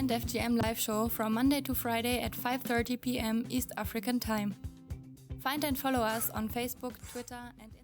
and FGM live show from Monday to Friday at 5:30 p.m. East African Time. Find and follow us on Facebook, Twitter and Instagram.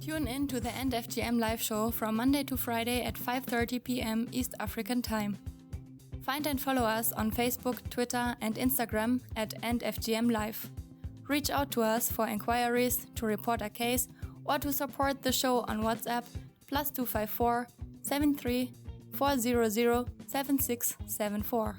Tune in to the End FGM live show from Monday to Friday at 5:30 p.m. East African Time. Find and follow us on Facebook, Twitter and Instagram at End FGM Live. Reach out to us for inquiries, to report a case or to support the show on WhatsApp +254 73 400 7674.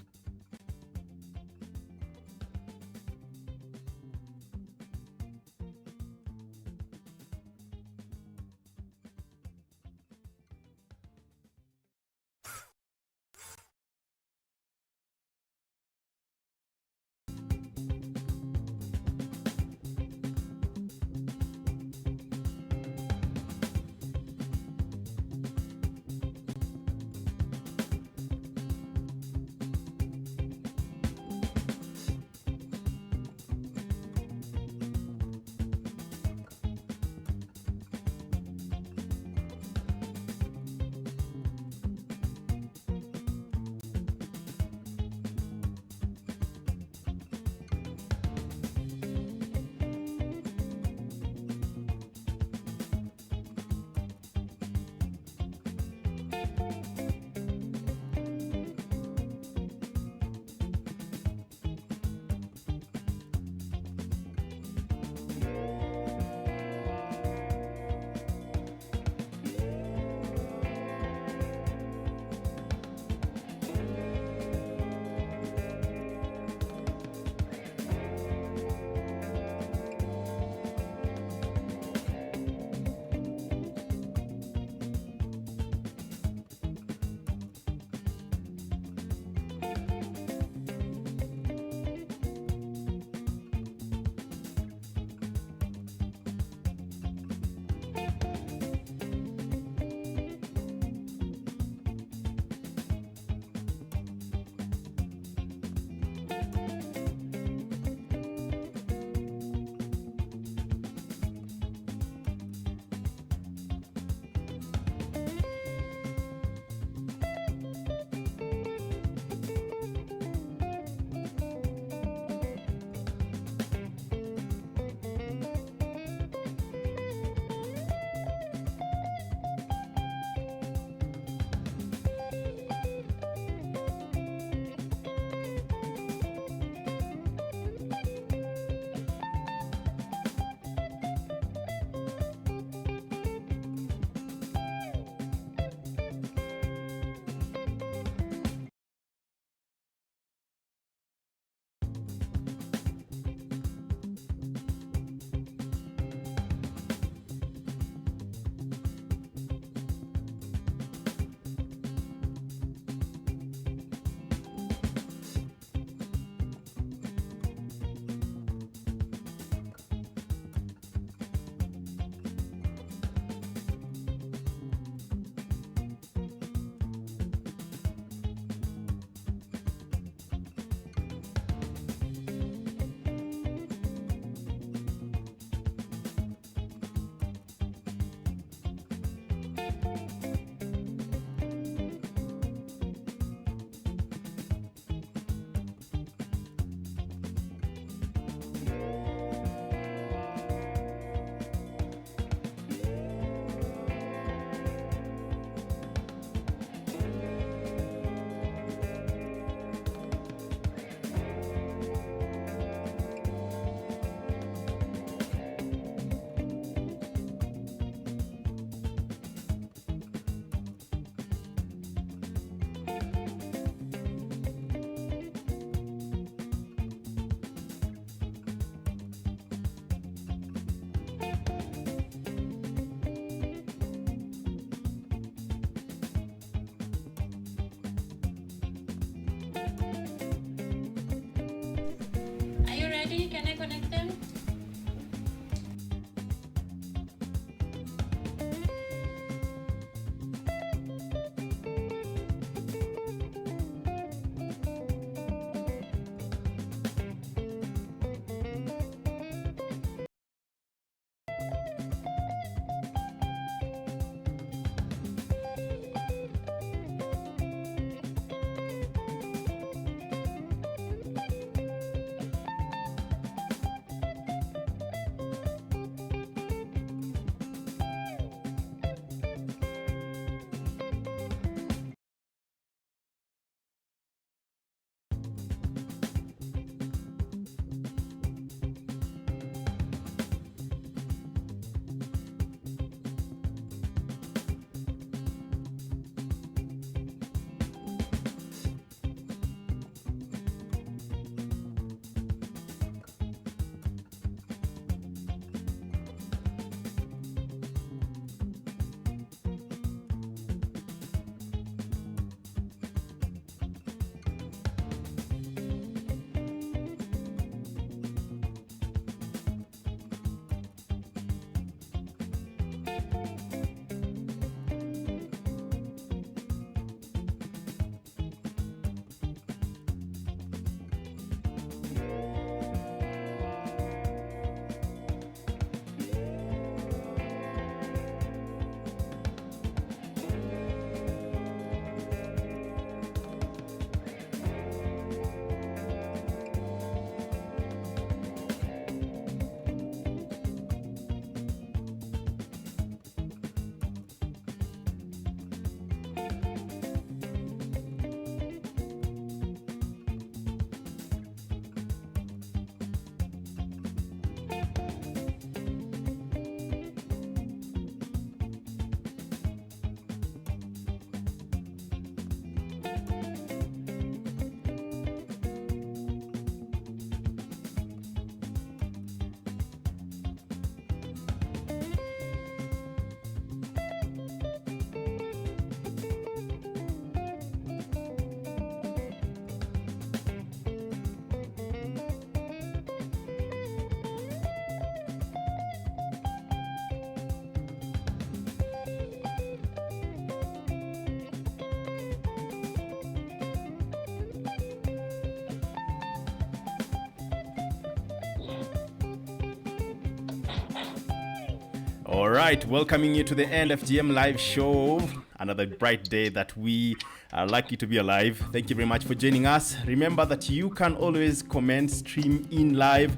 All right, welcoming you to the End FGM live show. Another bright day that we are lucky to be alive. Thank you very much for joining us. Remember that you can always comment, stream in live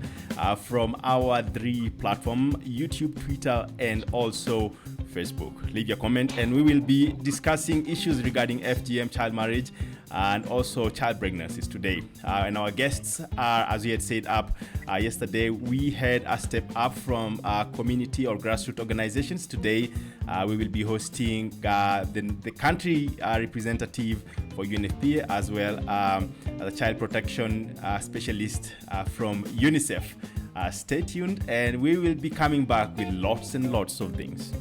from our 3 platforms, YouTube, Twitter, and also Facebook. Leave your comment and we will be discussing issues regarding FGM, child marriage, and also child pregnancies today. And our guests are, as we had said yesterday, we had a step up from community or grassroots organizations. Today, we will be hosting the country representative for UNFPA as well as a child protection specialist from UNICEF. Stay tuned and we will be coming back with lots and lots of things.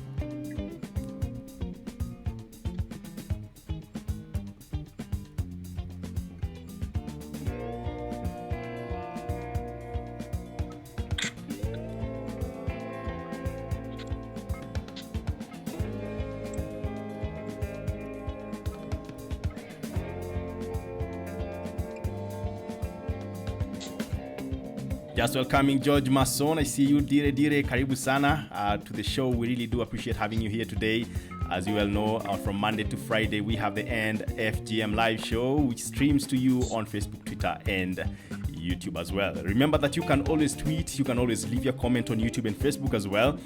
Just welcoming George Mason. I see you, Dire. Karibu sana to the show. We really do appreciate having you here today. As you well know, from Monday to Friday, we have the End FGM live show, which streams to you on Facebook, Twitter, and YouTube as well. Remember that you can always tweet, you can always leave your comment on YouTube and Facebook as well,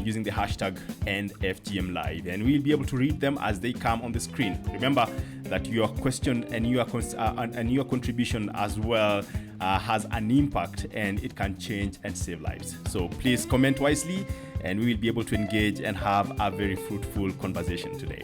using the hashtag EndFGM Live, and we'll be able to read them as they come on the screen. Remember that your question and your contribution as well has an impact, and it can change and save lives. So please comment wisely, and we will be able to engage and have a very fruitful conversation today.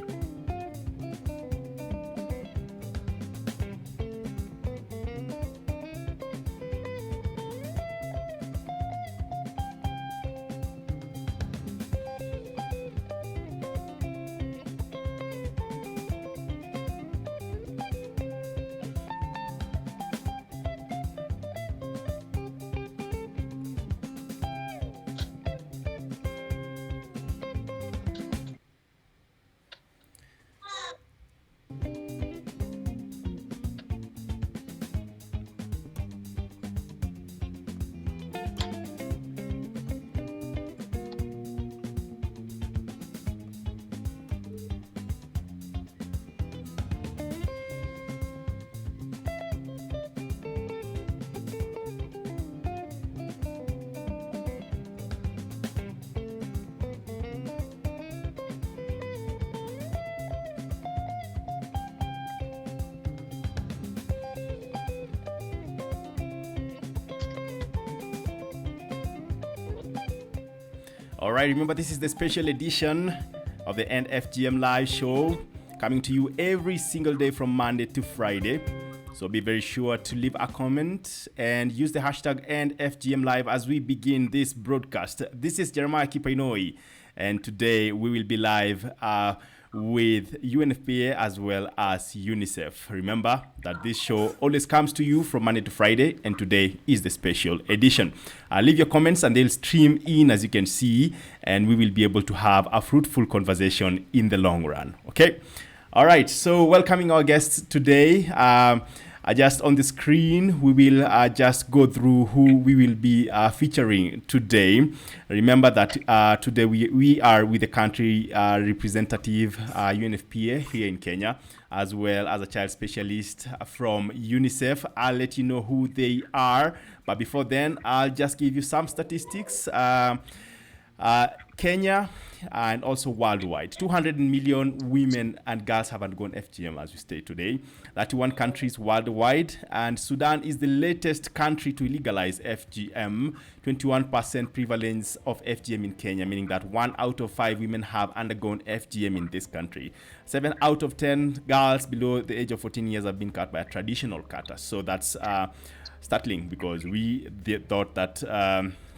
All right, remember this is the special edition of the End FGM live show, coming to you every single day from Monday to Friday. So be very sure to leave a comment and use the hashtag EndFGM Live as we begin this broadcast. This is Jeremiah Kipainoi, and today we will be live with UNFPA as well as UNICEF. Remember that this show always comes to you from Monday to Friday, and today is the special edition. Leave your comments and they'll stream in, as you can see, and we will be able to have a fruitful conversation in the long run. Okay? All right, so welcoming our guests today. Just on the screen, we will just go through who we will be featuring today. Remember that today we are with the country representative, UNFPA here in Kenya, as well as a child specialist from UNICEF. I'll let you know who they are. But before then, I'll just give you some statistics. Kenya and also worldwide, 200 million women and girls have undergone FGM as we state today. 31 countries worldwide, and Sudan is the latest country to legalize FGM. 21% prevalence of FGM in Kenya, meaning that 1 out of 5 women have undergone FGM in this country. 7 out of 10 girls below the age of 14 years have been cut by a traditional cutter. So that's startling, because we thought that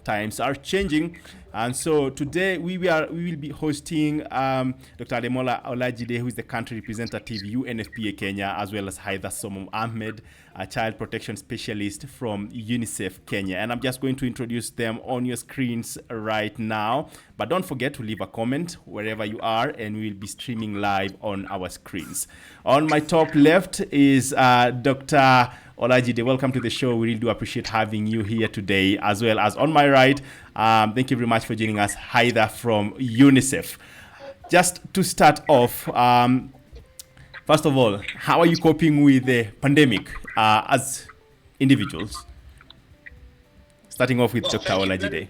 times are changing. And so today we will be hosting Dr. Ademola Olajide, who is the country representative UNFPA Kenya, as well as Haidar Somom Ahmed, a child protection specialist from UNICEF Kenya. And I'm just going to introduce them on your screens right now. But don't forget to leave a comment wherever you are, and we'll be streaming live on our screens. On my top left is Dr. Olajide, welcome to the show. We really do appreciate having you here today, as well as on my right. Thank you very much for joining us, Haida from UNICEF. Just to start off, first of all, how are you coping with the pandemic as individuals? Starting off with Dr. Olajide.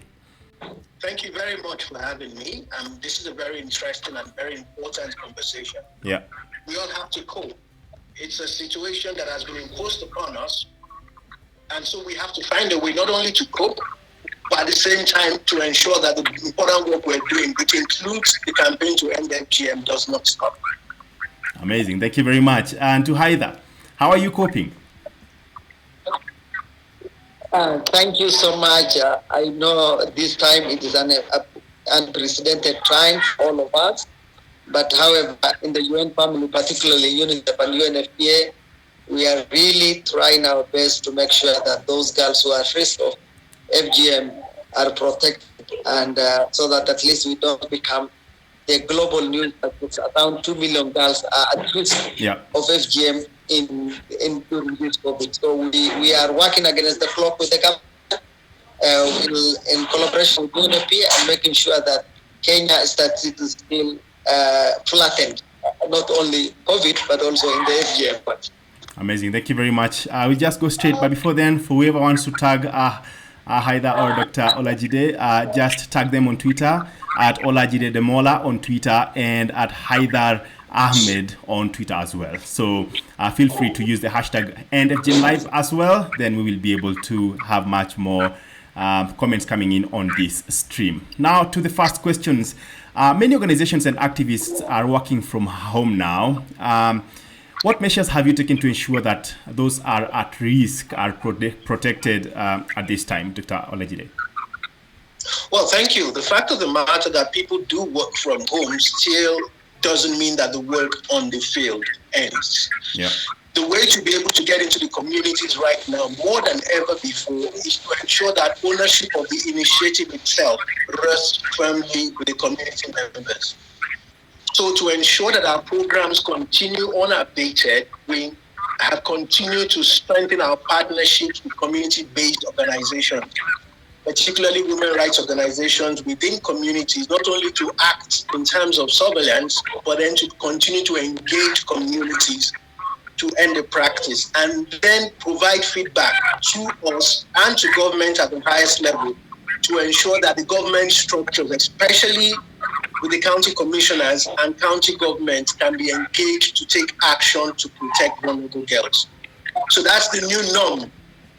Thank you very much for having me. This is a very interesting and very important conversation. Yeah. We all have to cope. It's a situation that has been imposed upon us. And so we have to find a way not only to cope, but at the same time to ensure that the important work we're doing, which includes the campaign to end FGM, does not stop. Amazing. Thank you very much. And to Haida, how are you coping? Thank you so much. I know this time it is an unprecedented time for all of us. But however, in the UN family, particularly UNICEF and UNFPA, we are really trying our best to make sure that those girls who are at risk of FGM are protected, and so that at least we don't become the global news that it's around 2 million girls are at risk of FGM in during this COVID. So we are working against the clock with the government in collaboration with UNFPA and making sure that Kenya statistics still flattened, not only COVID, but also in the FGM part. Amazing. Thank you very much. We'll just go straight. But before then, for whoever wants to tag Haida or Dr. Olajide, just tag them on Twitter at Olajide Demola on Twitter and at Haidar Ahmed on Twitter as well. So feel free to use the hashtag EndFGMLive as well. Then we will be able to have much more comments coming in on this stream. Now to the first questions. Many organizations and activists are working from home now. What measures have you taken to ensure that those are at risk are protected at this time, Dr. Olajide? Well, thank you. The fact of the matter that people do work from home still doesn't mean that the work on the field ends. Yeah. The way to be able to get into the communities right now, more than ever before, is to ensure that ownership of the initiative itself rests firmly with the community members. So to ensure that our programs continue unabated, we have continued to strengthen our partnerships with community-based organizations, particularly women rights organizations within communities, not only to act in terms of surveillance, but then to continue to engage communities to end the practice, and then provide feedback to us and to government at the highest level to ensure that the government structures, especially with the county commissioners and county governments, can be engaged to take action to protect vulnerable girls. So that's the new norm.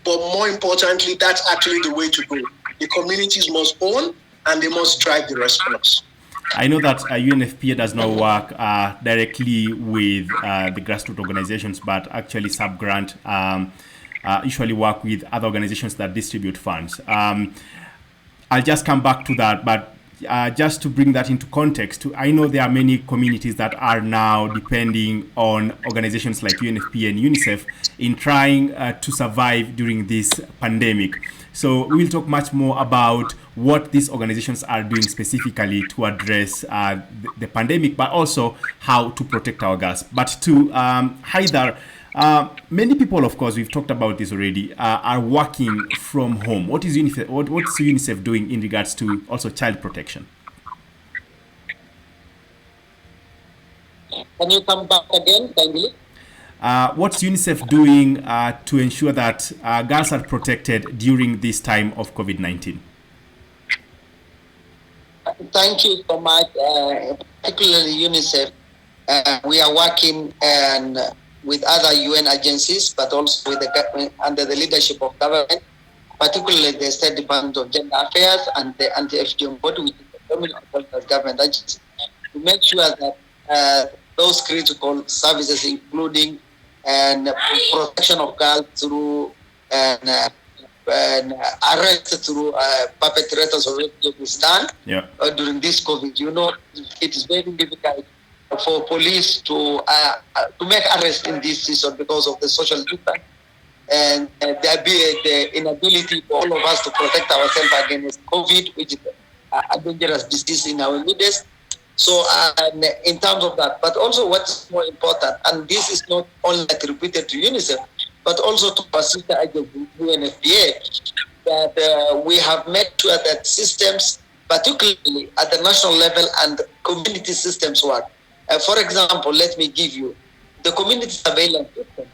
But more importantly, that's actually the way to go. The communities must own and they must drive the response. I know that UNFPA does not work directly with the grassroots organizations, but actually sub-grant usually work with other organizations that distribute funds. I'll just come back to that, but just to bring that into context, I know there are many communities that are now depending on organizations like UNFPA and UNICEF in trying to survive during this pandemic. So we'll talk much more about what these organizations are doing specifically to address the pandemic, but also how to protect our girls. But to Haidar, many people, of course, we've talked about this already, are working from home. What's UNICEF doing in regards to also child protection? Can you come back again, kindly? What's UNICEF doing to ensure that girls are protected during this time of COVID-19? Thank you so much. Particularly UNICEF, we are working with other UN agencies, but also with the under the leadership of government, particularly the State Department of Gender Affairs and the Anti-FGM Body, which is the dominant government agency, to make sure that those critical services, including protection of girls through arrest through perpetrators of rape is done during this COVID. You know, it is very difficult for police to make arrests in this season because of the social distance and the inability for all of us to protect ourselves against COVID, which is a dangerous disease in our midst. So in terms of that, but also what's more important, and this is not only attributed to UNICEF, but also to our sister agency, UNFPA, that we have made sure that systems, particularly at the national level and community systems work. For example, let me give you the community surveillance system,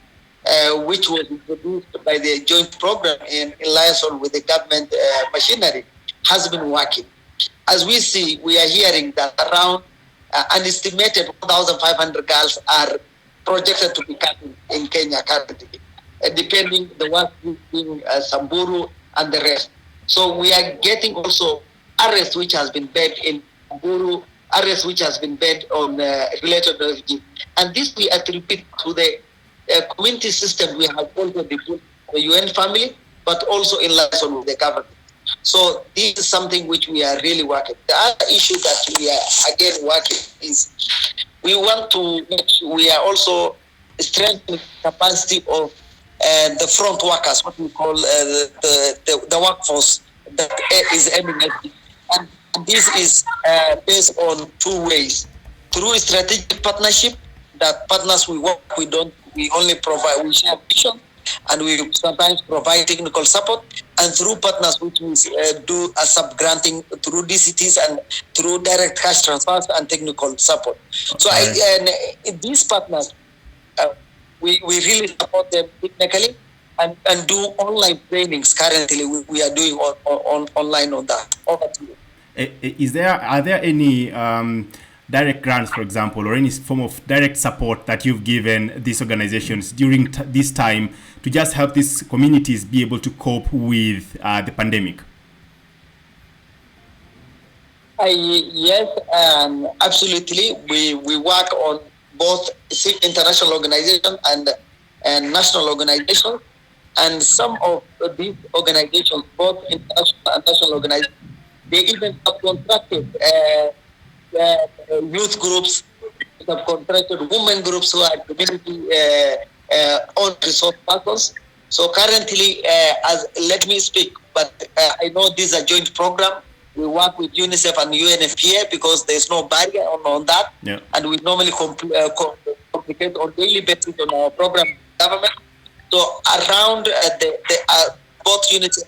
which was introduced by the joint program in liaison with the government machinery, has been working. As we see, we are hearing that around an estimated 1,500 girls are projected to be coming in Kenya currently, depending the work in Samburu and the rest. So we are getting also arrest which has been bed in Samburu, arrest which has been bed on related refugees. And this we attribute to the community system we have also developed, the UN family, but also in liaison with the government. So this is something which we are really working. The other issue that we are again working is we want to make sure we are also strengthening the capacity of the front workers, what we call the workforce that is aiming at it. And this is based on two ways. Through a strategic partnership, that partners we work, we only provide, we share vision, and we sometimes provide technical support, and through partners which we do a sub-granting through DCTs and through direct cash transfers and technical support. So these partners, we really support them technically and do online trainings. Currently, we are doing online on that. Over to you. Are there any direct grants, for example, or any form of direct support that you've given these organizations during this time to just help these communities be able to cope with the pandemic? Yes, absolutely. We work on both international organizations and national organizations. And some of these organizations, both international and national organizations, they even subcontracted youth groups, subcontracted women groups who are community own resource persons. So currently, let me speak, but I know this is a joint program. We work with UNICEF and UNFPA because there's no barrier on that. Yeah. And we normally communicate on daily basis on our program government. So around both UNICEF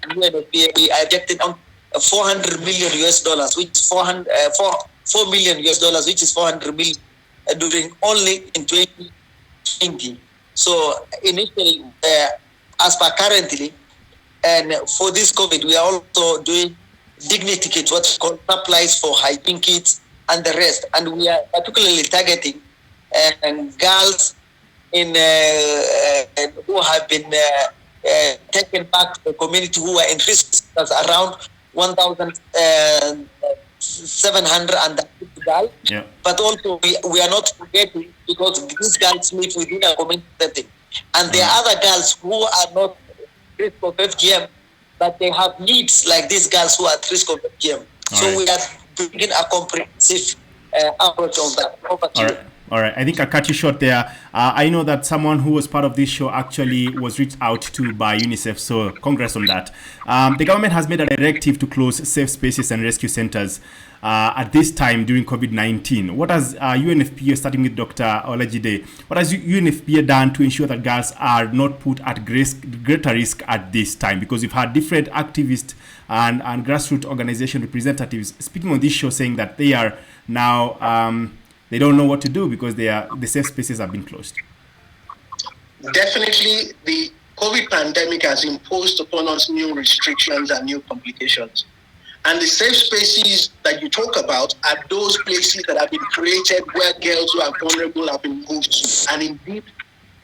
and UNFPA, we are injected on $400 million, which is $4 million, which is 400 million during only in 2020. So initially, as per currently, and for this COVID, we are also doing dignity kits, what's called supplies for hygiene kits and the rest. And we are particularly targeting girls in who have been taken back to the community who are in risk. That's around 1,750 girls. Yeah. But also we are not forgetting, because these girls live within a community setting. And there are other girls who are not at risk of FGM, but they have needs like these girls who are at risk of FGM. We are bringing a comprehensive approach on that. Over to you. All right. I think I cut you short there. I know that someone who was part of this show actually was reached out to by UNICEF, so congrats on that. The government has made a directive to close safe spaces and rescue centers at this time during COVID-19. What has UNFPA, starting with Dr. Olajide, what has UNFPA done to ensure that girls are not put at greater risk at this time? Because we've had different activists and grassroots organization representatives speaking on this show saying that they are now... they don't know what to do because the safe spaces have been closed. Definitely, the COVID pandemic has imposed upon us new restrictions and new complications. And the safe spaces that you talk about are those places that have been created where girls who are vulnerable have been moved to. And indeed,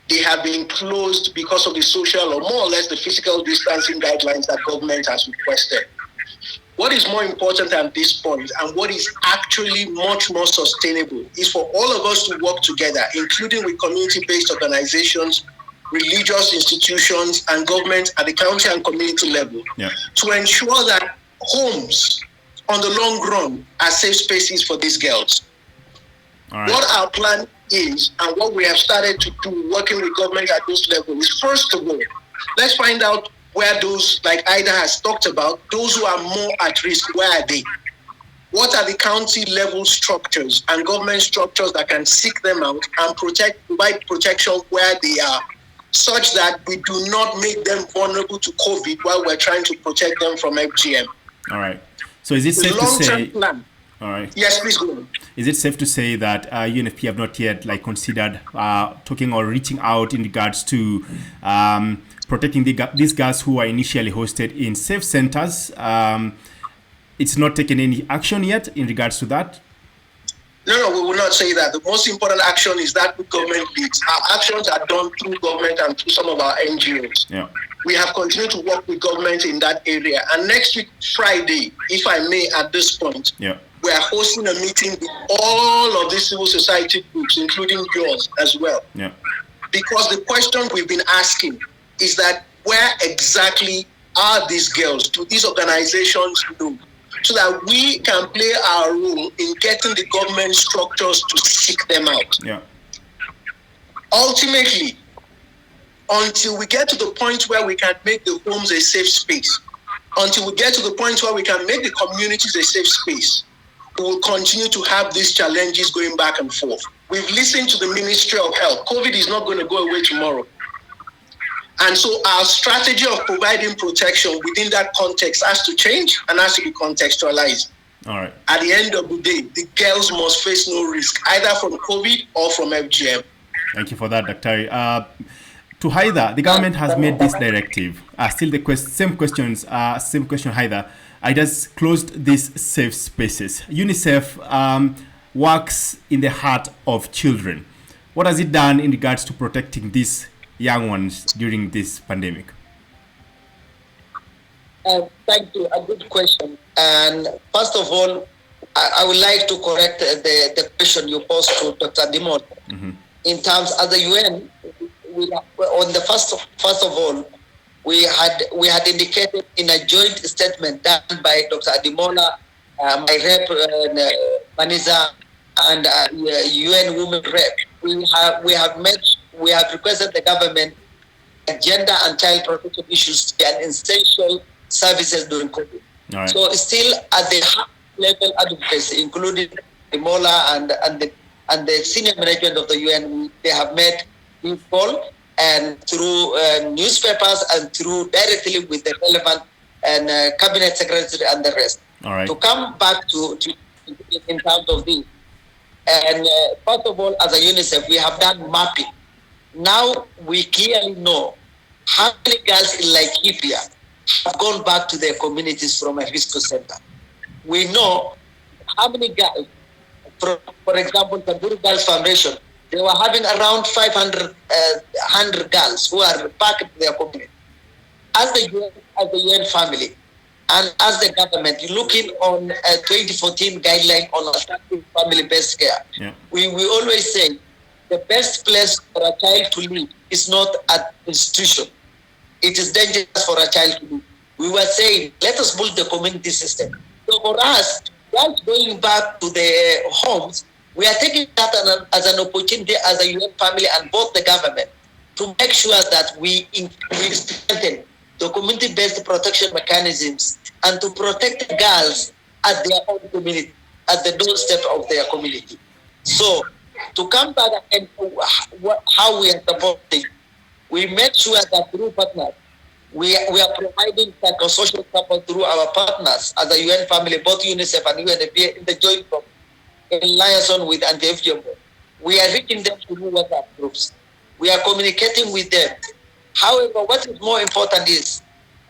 they have been closed because of the social or more or less the physical distancing guidelines that government has requested. What is more important at this point, and what is actually much more sustainable, is for all of us to work together, including with community-based organizations, religious institutions, and government at the county and community level, to ensure that homes on the long run are safe spaces for these girls. Right. What our plan is, and what we have started to do working with government at this level, is first of all, let's find out where those, like Ida has talked about, those who are more at risk, where are they? What are the county level structures and government structures that can seek them out and provide protection where they are? such that we do not make them vulnerable to COVID while we're trying to protect them from FGM. All right. So is it safe to say? Plan. All right. Yes, please go on. Is it safe to say that UNFPA have not yet considered talking or reaching out in regards to protecting these girls who are initially hosted in safe centers? It's not taken any action yet in regards to that? No, we will not say that. The most important action is that government leads. Our actions are done through government and through some of our NGOs. Yeah. We have continued to work with government in that area. And next week, Friday, if I may, at this point, we are hosting a meeting with all of the civil society groups, including yours as well. Yeah. Because the question we've been asking is that where exactly are these girls? Do these organizations know? So that we can play our role in getting the government structures to seek them out. Yeah. Ultimately, until we get to the point where we can make the homes a safe space, until we get to the point where we can make the communities a safe space, we will continue to have these challenges going back and forth. We've listened to the Ministry of Health. COVID is not going to go away tomorrow. And so our strategy of providing protection within that context has to change and has to be contextualized. All right. At the end of the day, the girls must face no risk, either from COVID or from FGM. Thank you for that, Dr. To Haida, the government has made this directive. Still the same question, Haida. I just closed these safe spaces. UNICEF works in the heart of children. What has it done in regards to protecting these young ones during this pandemic? Thank you. A good question. And first of all, I would like to correct the question you posed to Dr. Dimon. Mm-hmm. In terms of the UN, on the first of all, we had indicated in a joint statement done by Dr. Adimola, my rep, Maniza, and UN Women Rep. We have requested the government gender and child protection issues to be an essential services during COVID. Right. So still at the high level advocacy, including Adimola and the senior management of the UN, they have made this call, and through newspapers and through directly with the relevant and cabinet secretary and the rest. All right. To come back to in terms of this, and first of all, as a UNICEF, we have done mapping. Now we clearly know how many girls in Laikipia have gone back to their communities from a rescue center. We know how many girls, for example, the Guru Girls Foundation, they were having around 500 girls who are back in their community. As the UN family and as the government, looking on a 2014 guideline on attractive family-based care, we always say the best place for a child to live is not at institution. It is dangerous for a child to live. We were saying, let us build the community system. So for us, while going back to the homes, we are taking that as an opportunity as a UN family and both the government to make sure that we strengthen the community-based protection mechanisms and to protect the girls at their own community, at the doorstep of their community. So to come back and how we are supporting, we make sure that through partners, we are providing psychosocial support through our partners as a UN family, both UNICEF and UNFPA in the joint program, in liaison with anti-FGM. We are reaching them through WhatsApp groups. We are communicating with them. However, what is more important is,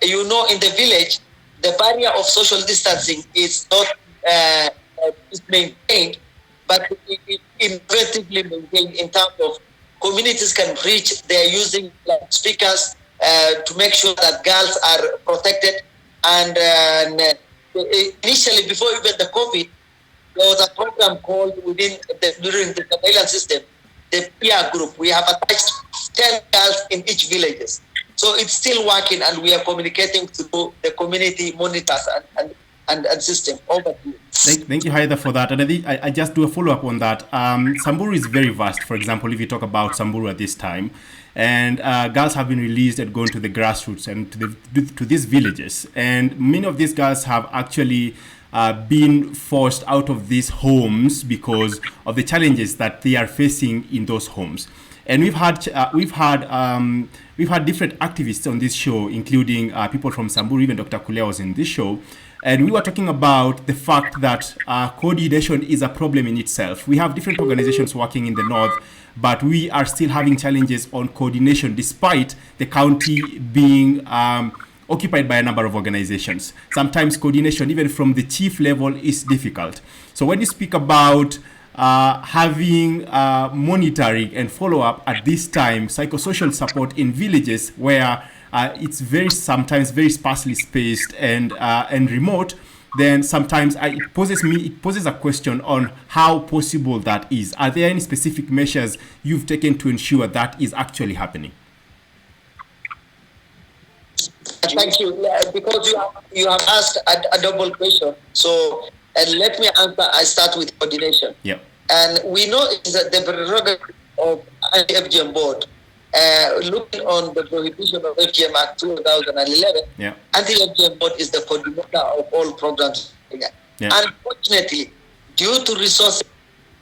in the village, the barrier of social distancing is not maintained, but innovatively maintained in terms of communities can reach. They're using speakers to make sure that girls are protected. And initially, before even the COVID, there was a program called during the surveillance system, the peer group. We have attached 10 girls in each villages. So it's still working, and we are communicating through the community monitors and system over here. Thank you, Haida, for that. And I just do a follow-up on that. Samburu is very vast. For example, if you talk about Samburu at this time, and girls have been released and gone to the grassroots and to these villages. And many of these girls have actually been forced out of these homes because of the challenges that they are facing in those homes. And we've had different activists on this show, including people from Samburu. Even Dr. Kulea was in this show. And we were talking about the fact that coordination is a problem in itself. We have different organizations working in the north, but we are still having challenges on coordination despite the county being occupied by a number of organizations. Sometimes coordination, even from the chief level, is difficult. So when you speak about having monitoring and follow-up at this time, psychosocial support in villages where it's sometimes very sparsely spaced and remote, then sometimes it poses a question on how possible that is. Are there any specific measures you've taken to ensure that is actually happening? Thank you. Because you have asked a double question. So let me answer. I start with coordination. Yeah. And we know it's the prerogative of anti-FGM board. Looking on the prohibition of FGM Act 2011, yeah. anti-FGM board is the coordinator of all programs. Yeah. Unfortunately, due to resources,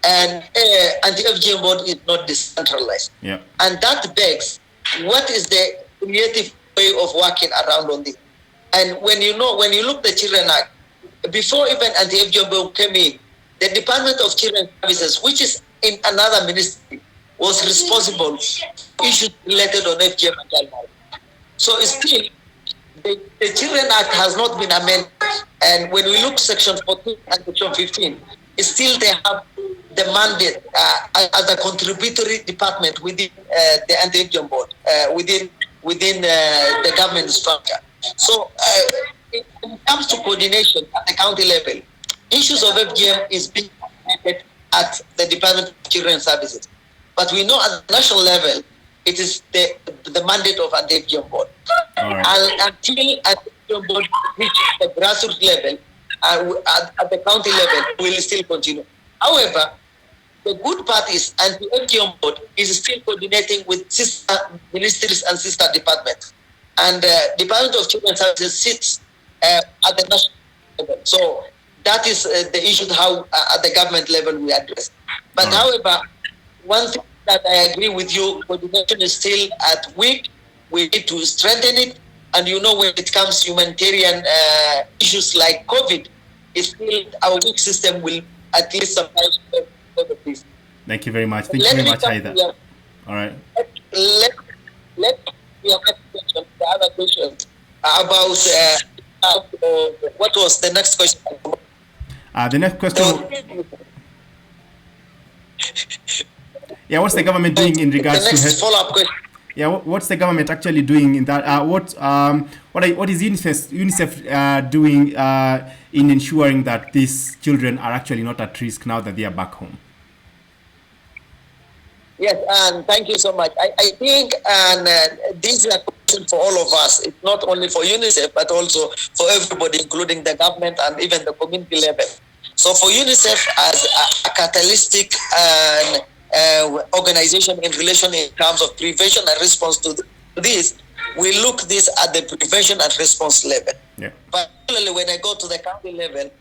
and anti-FGM board is not decentralized. Yeah. And that begs, what is the creative way of working around on this? And when you look the Children Act, before even anti-FGM board came in, the Department of Children Services, which is in another ministry, was responsible for issues related on FGM and child marriage. So still, the Children Act has not been amended. And when we look Section 14 and Section 15, still they have the mandate as a contributory department within the anti-FGM board, within the government structure. So when it comes to coordination at the county level, issues of FGM is being coordinated at the Department of Children's Services. But we know at the national level, it is the mandate of anti-FGM board. Right. And until anti-FGM board reaches the grassroots level, at the county level, we will still continue. However, the good part is anti-FGM board is still coordinating with sister ministries and sister departments. And Department of Children's Services sits at the national level. So that is the issue how at the government level we address. But however, one thing that I agree with you, coordination is still at weak. We need to strengthen it. And when it comes to humanitarian issues like COVID, it's still our weak system will at least sometimes cover this. Thank you very much. Thank you very much, Haida. All right. Let me ask the other question about what was the next question? The next question. Yeah, what's the government doing in regards to follow-up question? Yeah, what's the government actually doing in that? What is UNICEF doing in ensuring that these children are actually not at risk now that they are back home? Yes, and thank you so much. I think, and this is a question for all of us. It's not only for UNICEF, but also for everybody, including the government and even the community level. So for UNICEF as a catalytic organization in relation in terms of prevention and response to this, we look this at the prevention and response level. Yeah. Particularly when I go to the county level,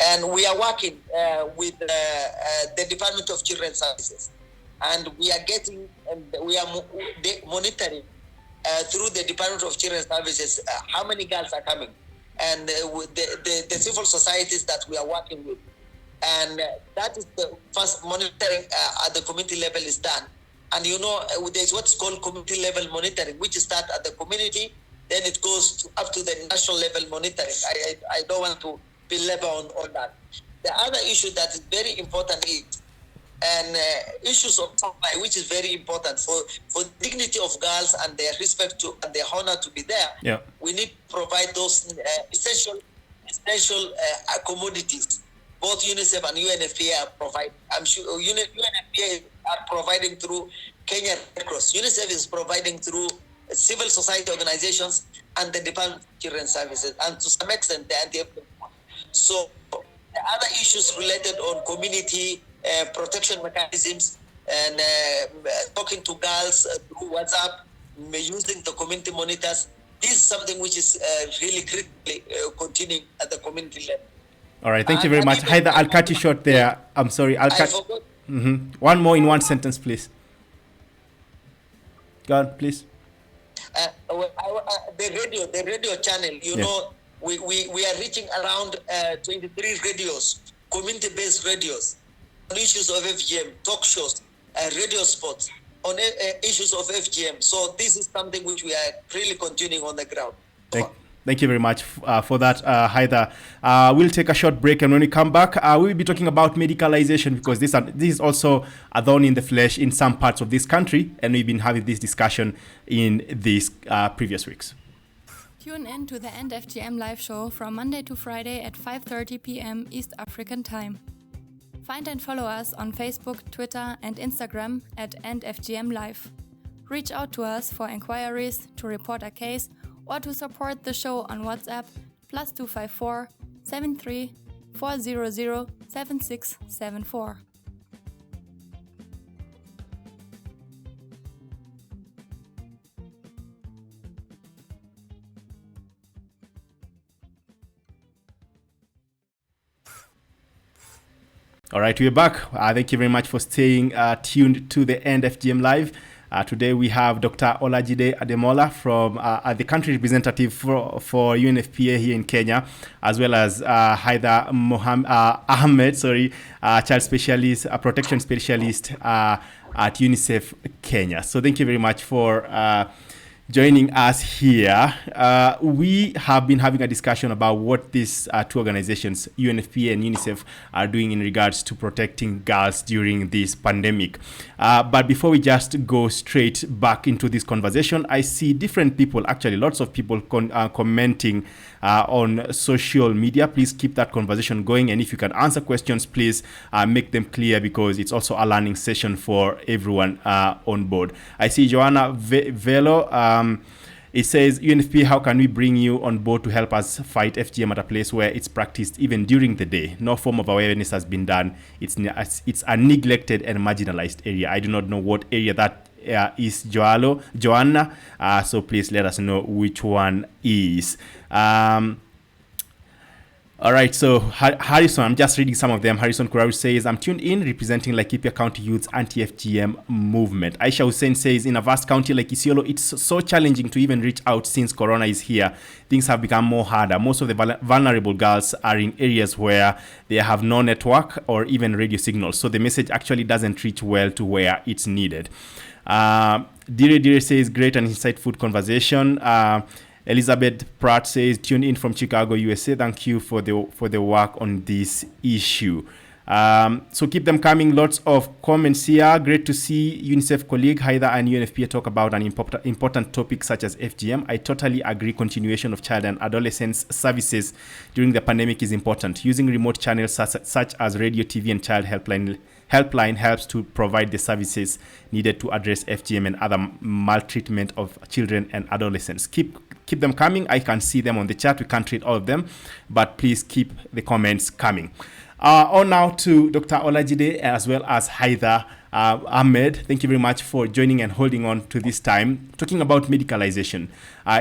and we are working with the Department of Children's Services, and we are getting and we are monitoring through the Department of Children's Services how many girls are coming, and the civil societies that we are working with. And that is the first monitoring at the community level is done. And there's what's called community level monitoring, which starts at the community, then it goes up to the national level monitoring. I don't want to belabor on that. The other issue that is very important is issues of supply, which is very important for dignity of girls and their respect to and their honor to be there. Yeah. We need to provide those essential commodities. Both UNICEF and UNFPA are providing. I'm sure UNFPA are providing through Kenya Red Cross. UNICEF is providing through civil society organizations and the Department of Children's Services, and to some extent the anti-FGM. So the other issues related on community protection mechanisms and talking to girls through WhatsApp, using the community monitors. This is something which is really critically continuing at the community level. All right, thank you very much. Haida, I'll cut you short there. I'm sorry. I'll cut. One more in one sentence, please. Go on, please. The radio channel, you know, we are reaching around 23 radios, community-based radios, on issues of FGM, talk shows, radio spots on issues of FGM. So this is something which we are really continuing on the ground. Thank you very much for that, Haida. We'll take a short break, and when we come back, we'll be talking about medicalization, because this is also a thorn in the flesh in some parts of this country, and we've been having this discussion in these previous weeks. Tune in to the End FGM live show from Monday to Friday at 5:30 p.m. East African Time. Find and follow us on Facebook, Twitter, and Instagram at End FGM Live. Reach out to us for inquiries, to report a case, or to support the show on WhatsApp +254 73 400 7674. All right, we're back. Thank you very much for staying tuned to the End FGM Live. Today we have Dr. Olajide Ademola from the country representative for UNFPA here in Kenya, as well as Haida Ahmed, child specialist, protection specialist at UNICEF Kenya. So thank you very much for joining us here. We have been having a discussion about what these two organizations, UNFPA and UNICEF, are doing in regards to protecting girls during this pandemic. But before we just go straight back into this conversation, I see different people, actually lots of people commenting on social media. Please keep that conversation going, and if you can answer questions, please make them clear, because it's also a learning session for everyone on board. I see Joanna Velo. It says, UNFPA, how can we bring you on board to help us fight FGM at a place where it's practiced even during the day? No form of awareness has been done. It's a neglected and marginalized area. I do not know what area that is, Joanna. So please let us know which one is. All right, so Harrison, I'm just reading some of them. Harrison Kuraru says, I'm tuned in representing Laikipia County Youth's anti-FGM movement. Aisha Hussein says, in a vast county like Isiolo, it's so challenging to even reach out since Corona is here. Things have become more harder. Most of the vulnerable girls are in areas where they have no network or even radio signals, so the message actually doesn't reach well to where it's needed. Dire says, great and insightful conversation. Elizabeth Pratt says, tune in from Chicago, USA. Thank you for the work on this issue. So keep them coming. Lots of comments here. Great to see UNICEF colleague Haida and UNFPA talk about an important topic such as FGM. I totally agree. Continuation of child and adolescents services during the pandemic is important. Using remote channels such as radio, TV, and child helpline helps to provide the services needed to address FGM and other maltreatment of children and adolescents. Keep them coming. I can see them on the chat. We can't read all of them, but please keep the comments coming. On now to Dr. Olajide as well as Haida Ahmed. Thank you very much for joining and holding on to this time, talking about medicalization.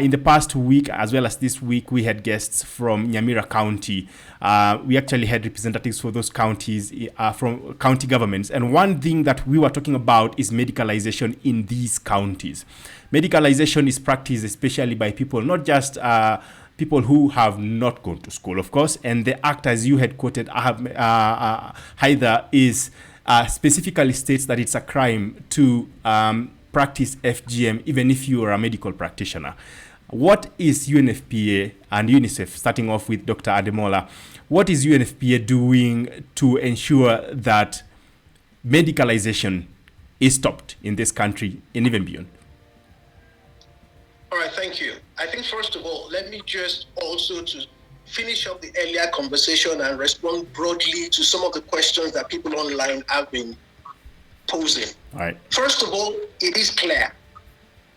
In the past week, as well as this week, we had guests from Nyamira County. We actually had representatives for those counties from county governments. And one thing that we were talking about is medicalization in these counties. Medicalization is practiced especially by people, not just people who have not gone to school, of course. And the act, as you had quoted, Haida, is specifically states that it's a crime to practice FGM, even if you are a medical practitioner. What is UNFPA and UNICEF, starting off with Dr. Ademola, what is UNFPA doing to ensure that medicalization is stopped in this country and even beyond? All right, thank you. I think first of all, let me just also to finish up the earlier conversation and respond broadly to some of the questions that people online have been posing. All right. First of all, it is clear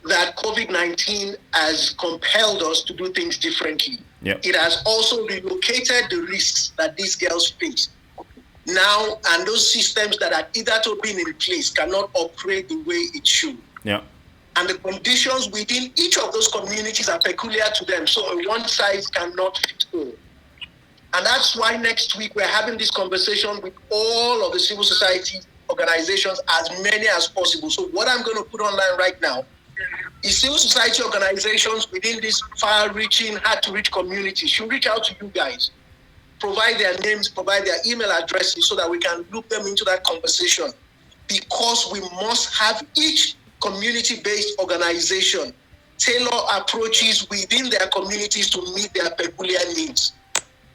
that COVID-19 has compelled us to do things differently. Yep. It has also relocated the risks that these girls face now, and those systems that are hitherto been in place cannot operate the way it should. Yeah. And the conditions within each of those communities are peculiar to them. So one size cannot fit all. And that's why next week we're having this conversation with all of the civil society organizations, as many as possible. So what I'm going to put online right now The civil society organizations within these far-reaching, hard-to-reach communities should reach out to you guys, provide their names, provide their email addresses so that we can loop them into that conversation, because we must have each community-based organization tailor approaches within their communities to meet their peculiar needs.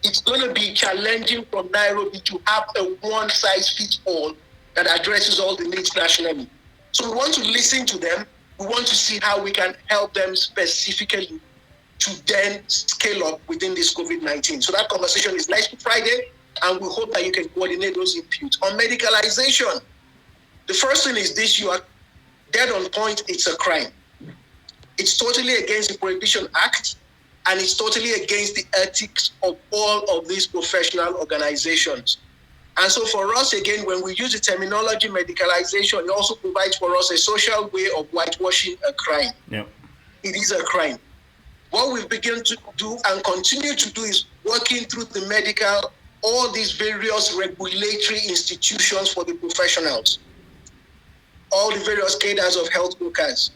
It's going to be challenging from Nairobi to have a one-size-fits-all that addresses all the needs nationally. So we want to listen to them. We want to see how we can help them specifically to then scale up within this COVID-19. So that conversation is next Friday, and we hope that you can coordinate those inputs. On medicalization, the first thing is this: you are dead on point. It's a crime. It's totally against the Prohibition Act, and it's totally against the ethics of all of these professional organizations. And so for us, again, when we use the terminology medicalization, it also provides for us a social way of whitewashing a crime. Yep. It is a crime. What we've begun to do and continue to do is working through the medical, all these various regulatory institutions for the professionals, all the various cadres of health workers.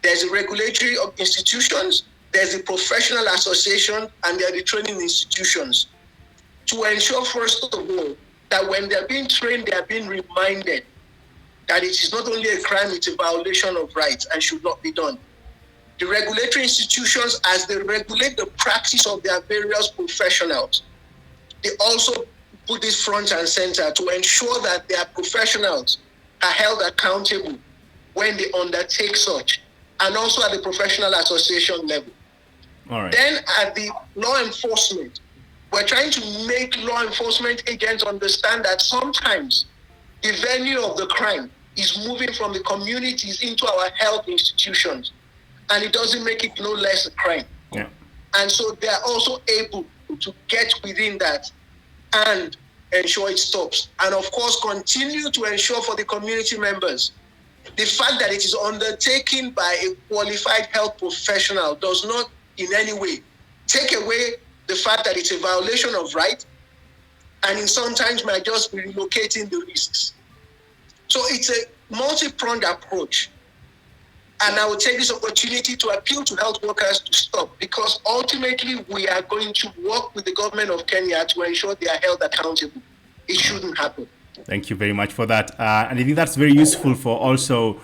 There's the regulatory institutions, there's the professional association, and there are the training institutions, to ensure, first of all, that when they're being trained, they're being reminded that it is not only a crime, it's a violation of rights and should not be done. The regulatory institutions, as they regulate the practice of their various professionals, they also put this front and center to ensure that their professionals are held accountable when they undertake such, and also at the professional association level. All right. Then at the law enforcement, we're trying to make law enforcement agents understand that sometimes the venue of the crime is moving from the communities into our health institutions, and it doesn't make it no less a crime. Yeah. And so they are also able to get within that and ensure it stops. And of course, continue to ensure for the community members, the fact that it is undertaken by a qualified health professional does not in any way take away the fact that it's a violation of right, and in sometimes might just be relocating the risks. So it's a multi-pronged approach. And I will take this opportunity to appeal to health workers to stop, because ultimately we are going to work with the government of Kenya to ensure they are held accountable. It shouldn't happen. Thank you very much for that. And I think that's very useful for also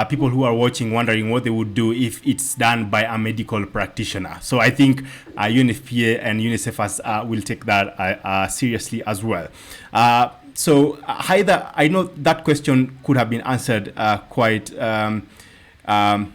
people who are watching, wondering what they would do if it's done by a medical practitioner. So I think UNFPA and UNICEF will take that seriously as well. So Haida, I know that question could have been answered quite, how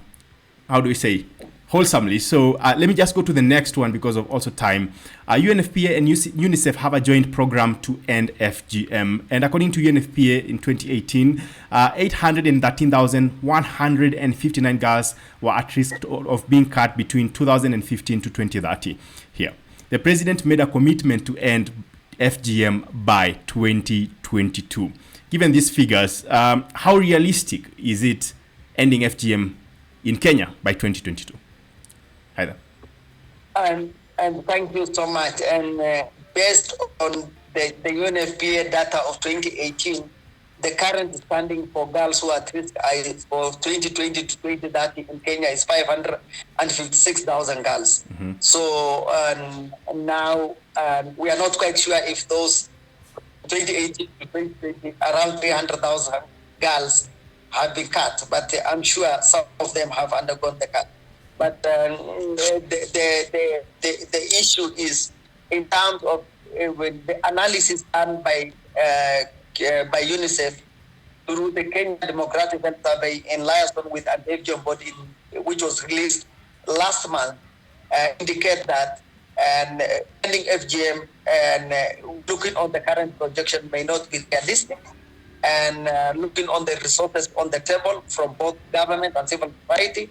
do we say, wholesomely. So let me just go to the next one because of also time. UNFPA and UNICEF have a joint program to end FGM. And according to UNFPA in 2018, 813,159 girls were at risk of being cut between 2015 to 2030 here. The president made a commitment to end FGM by 2022. Given these figures, how realistic is it ending FGM in Kenya by 2022? Either. And thank you so much. And based on the UNFPA data of 2018, the current standing for girls who are at risk for 2020 to 2030 in Kenya is 556,000 girls. Mm-hmm. So now we are not quite sure if those 2018 to 2020, around 300,000 girls have been cut, but I'm sure some of them have undergone the cut. But the issue is in terms of with the analysis done by UNICEF through the Kenya Demographic Health Survey in liaison with an FGM body, which was released last month, indicate that ending FGM and looking on the current projection may not be realistic, and looking on the resources on the table from both government and civil society.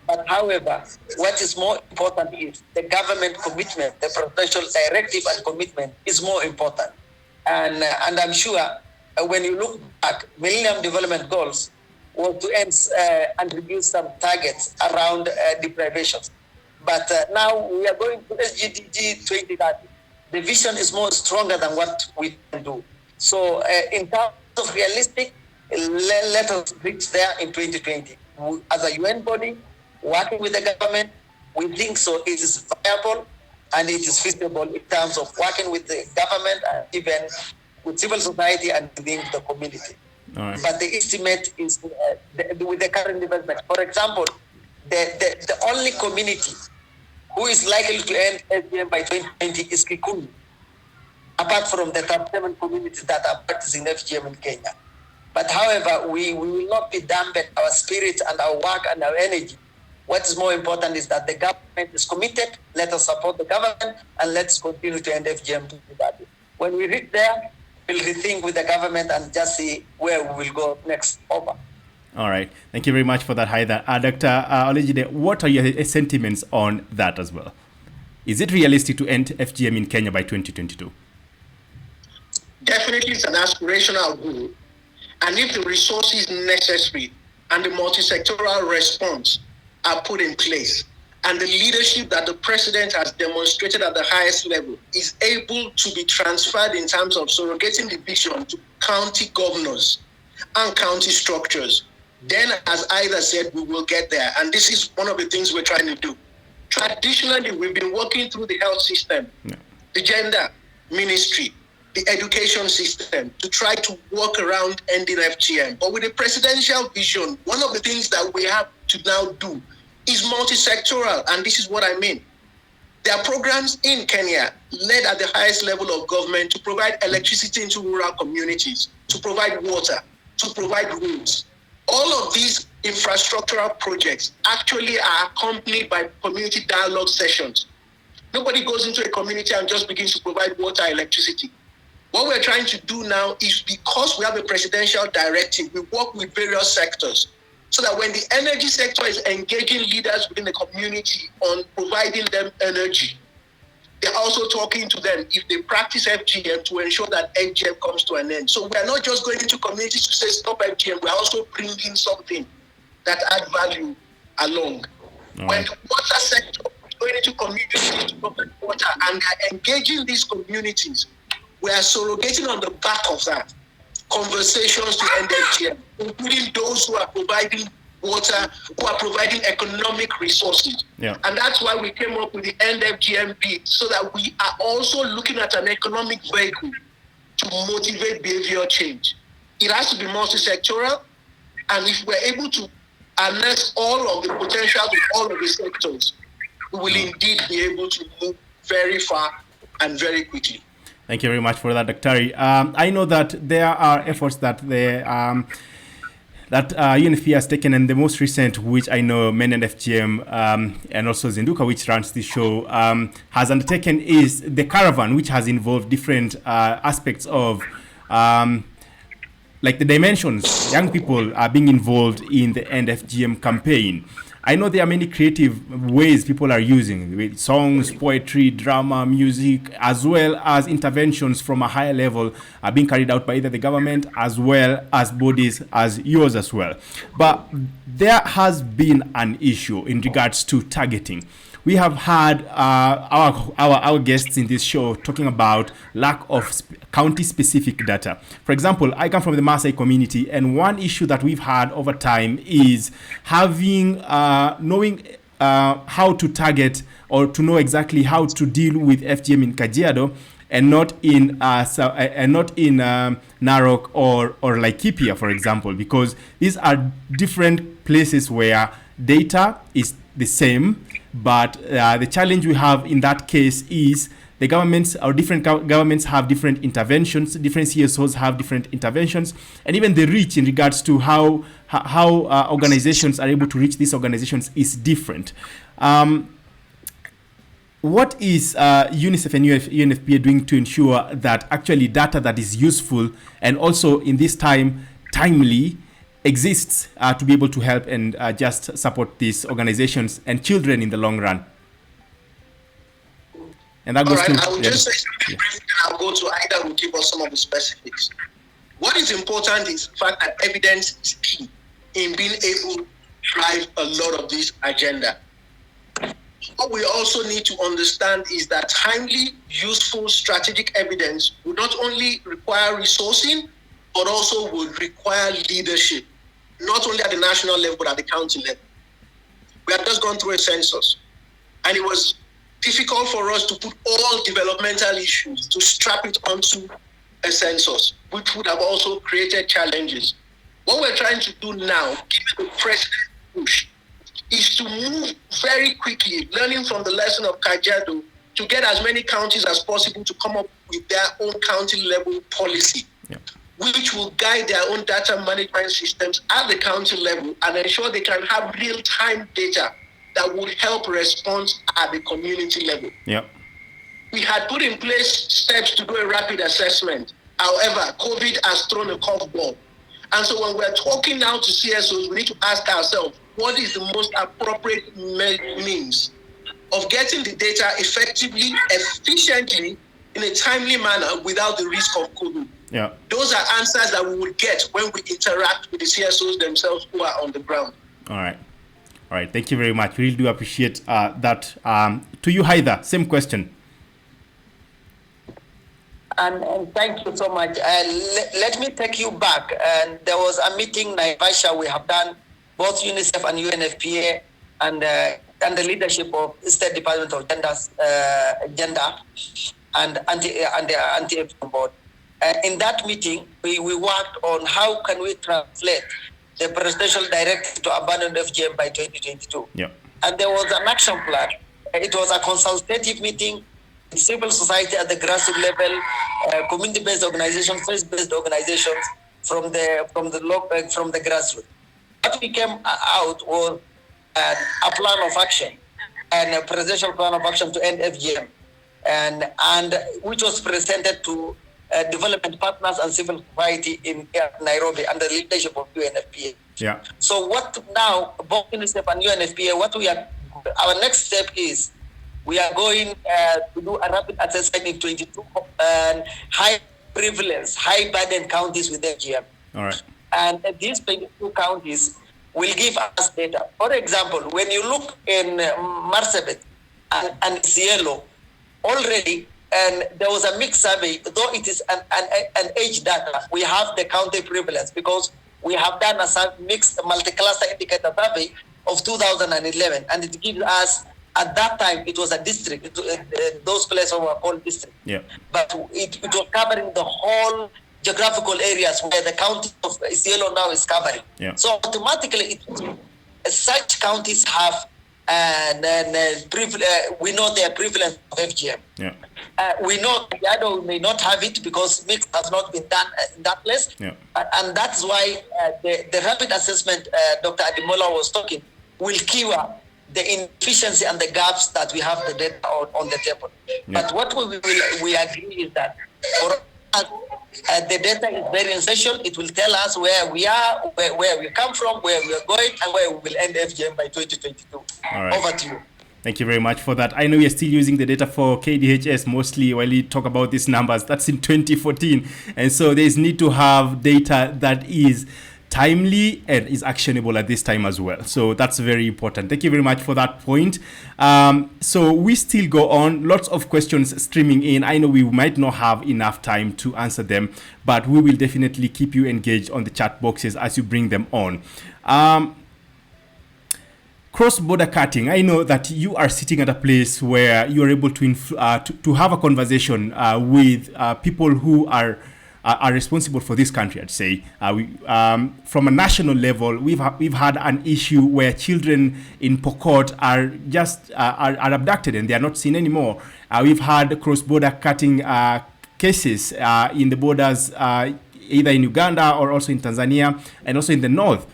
But however, what is more important is the government commitment, the presidential directive and commitment is more important. And I'm sure when you look back, Millennium Development Goals was to end and reduce some targets around deprivations. But now we are going to SDG 2030. The vision is more stronger than what we can do. So in terms of realistic, let us reach there in 2020. As a UN body, working with the government. We think so it is viable and it is feasible in terms of working with the government and even with civil society and within the community. Right. But the estimate is with the current development. For example, the only community who is likely to end FGM by 2020 is Kikuyu, apart from the 37 communities that are practicing FGM in Kenya. But however, we will not be dampened our spirit and our work and our energy. What is more important is that the government is committed. Let us support the government and let's continue to end FGM to that. When we reach there, we'll rethink with the government and just see where we will go next. Over. All right. Thank you very much for that, Haida. Dr. Olejide, what are your sentiments on that as well? Is it realistic to end FGM in Kenya by 2022? Definitely it's an aspirational goal. And if the resources necessary and the multi-sectoral response are put in place, and the leadership that the president has demonstrated at the highest level is able to be transferred in terms of surrogating the vision to county governors and county structures, then, as Ida said, we will get there. And this is one of the things we're trying to do. Traditionally, we've been working through the health system, the gender ministry, the education system to try to work around ending FGM. But with the presidential vision, one of the things that we have to now do is multi-sectoral, and this is what I mean. There are programs in Kenya led at the highest level of government to provide electricity into rural communities, to provide water, to provide roads. All of these infrastructural projects actually are accompanied by community dialogue sessions. Nobody goes into a community and just begins to provide water, electricity. What we're trying to do now is, because we have a presidential directive, we work with various sectors so that when the energy sector is engaging leaders within the community on providing them energy, they're also talking to them if they practice FGM to ensure that FGM comes to an end. So we're not just going into communities to say stop FGM, we're also bringing something that add value along. When the water sector is going into communities to provide water and are engaging these communities, we are surrogating on the back of that conversations to end FGM, including those who are providing water, who are providing economic resources. Yeah. And that's why we came up with the End FGM bid, so that we are also looking at an economic vehicle to motivate behavior change. It has to be multi-sectoral, and if we're able to harness all of the potential of all of the sectors, we will indeed be able to move very far and very quickly. Thank you very much for that, Dr. I know that there are efforts that UNFPA has taken, and the most recent, which I know Men and FGM and also Zinduka, which runs the show, has undertaken, is the caravan, which has involved different aspects of like the dimensions. Young people are being involved in the End FGM campaign. I know there are many creative ways people are using, with songs, poetry, drama, music, as well as interventions from a higher level are being carried out by either the government as well as bodies as yours as well. But there has been an issue in regards to targeting. We have had our guests in this show talking about lack of county-specific data. For example, I come from the Maasai community, and one issue that we've had over time is knowing how to target or to know exactly how to deal with FGM in Kajiado and not in Narok or Laikipia, for example, because these are different places where data is the same. But the challenge we have in that case is the governments, or different governments, have different interventions, different CSOs have different interventions, and even the reach in regards to how organizations are able to reach these organizations is different. What is UNICEF and UNFPA doing to ensure that actually data that is useful and also in this time timely exists to be able to help and just support these organizations and children in the long run? And that goes to... I will just say something briefly, and I'll go to Ida who will give us some of the specifics. What is important is the fact that evidence is key in being able to drive a lot of this agenda. What we also need to understand is that timely, useful, strategic evidence will not only require resourcing, but also would require leadership, not only at the national level, but at the county level. We had just gone through a census, and it was difficult for us to put all developmental issues, to strap it onto a census, which would have also created challenges. What we're trying to do now, given the president's push, is to move very quickly, learning from the lesson of Kajiado, to get as many counties as possible to come up with their own county level policy, which will guide their own data management systems at the county level and ensure they can have real-time data that would help response at the community level. We had put in place steps to do a rapid assessment. However, COVID has thrown a curveball. And so when we're talking now to CSOs, we need to ask ourselves, what is the most appropriate means of getting the data effectively, efficiently, in a timely manner without the risk of COVID? Those are answers that we would get when we interact with the CSOs themselves who are on the ground. All right. Thank you very much. We really do appreciate that. To you, Haida, same question. And thank you so much. Let me take you back. And there was a meeting, Naivasha, we have done, both UNICEF and UNFPA, and the leadership of State Department of Gender and Anti-FGM Board. In that meeting, we worked on how can we translate the presidential directive to abandon FGM by 2022. And there was an action plan. It was a consultative meeting. Civil society at the grassroots level, community-based organizations, faith-based organizations from the grassroots. What came out was a plan of action and a presidential plan of action to end FGM, and which was presented to development partners and civil society in Nairobi under the leadership of UNFPA. So what now, both UNICEF and UNFPA, our next step is, we are going to do a rapid assessment in 22 high prevalence, high burden counties with FGM. And these 22 counties will give us data. For example, when you look in Marsabit and Cielo, already, and there was a mixed survey, though it is an age data, we have the county prevalence because we have done a mixed multi-cluster indicator survey of 2011, and it gives us, at that time, it was a district. Those places were called districts. But it was covering the whole geographical areas where the county of Cielo now is covering. So automatically, such counties have, we know their prevalence of FGM. We know Kajiado may not have it because mix has not been done in that place. And that's why the rapid assessment Dr. Adimola was talking will cure the inefficiency and the gaps that we have the data on the table. But what we agree is that for us, the data is very essential. It will tell us where we are, where we come from, where we are going, and where we will end FGM by 2022. Over to you. Thank you very much for that. I know you're still using the data for KDHS mostly while you talk about these numbers. That's in 2014. And so there's need to have data that is timely and is actionable at this time as well. So that's very important. Thank you very much for that point. So we still go on. Lots of questions streaming in. I know we might not have enough time to answer them, but we will definitely keep you engaged on the chat boxes as you bring them on. Cross-border cutting. I know that you are sitting at a place where you are able to have a conversation with people who are responsible for this country. I'd say from a national level, we've had an issue where children in Pokot are just are abducted and they are not seen anymore. We've had cross-border cutting cases in the borders, either in Uganda or also in Tanzania and also in the north.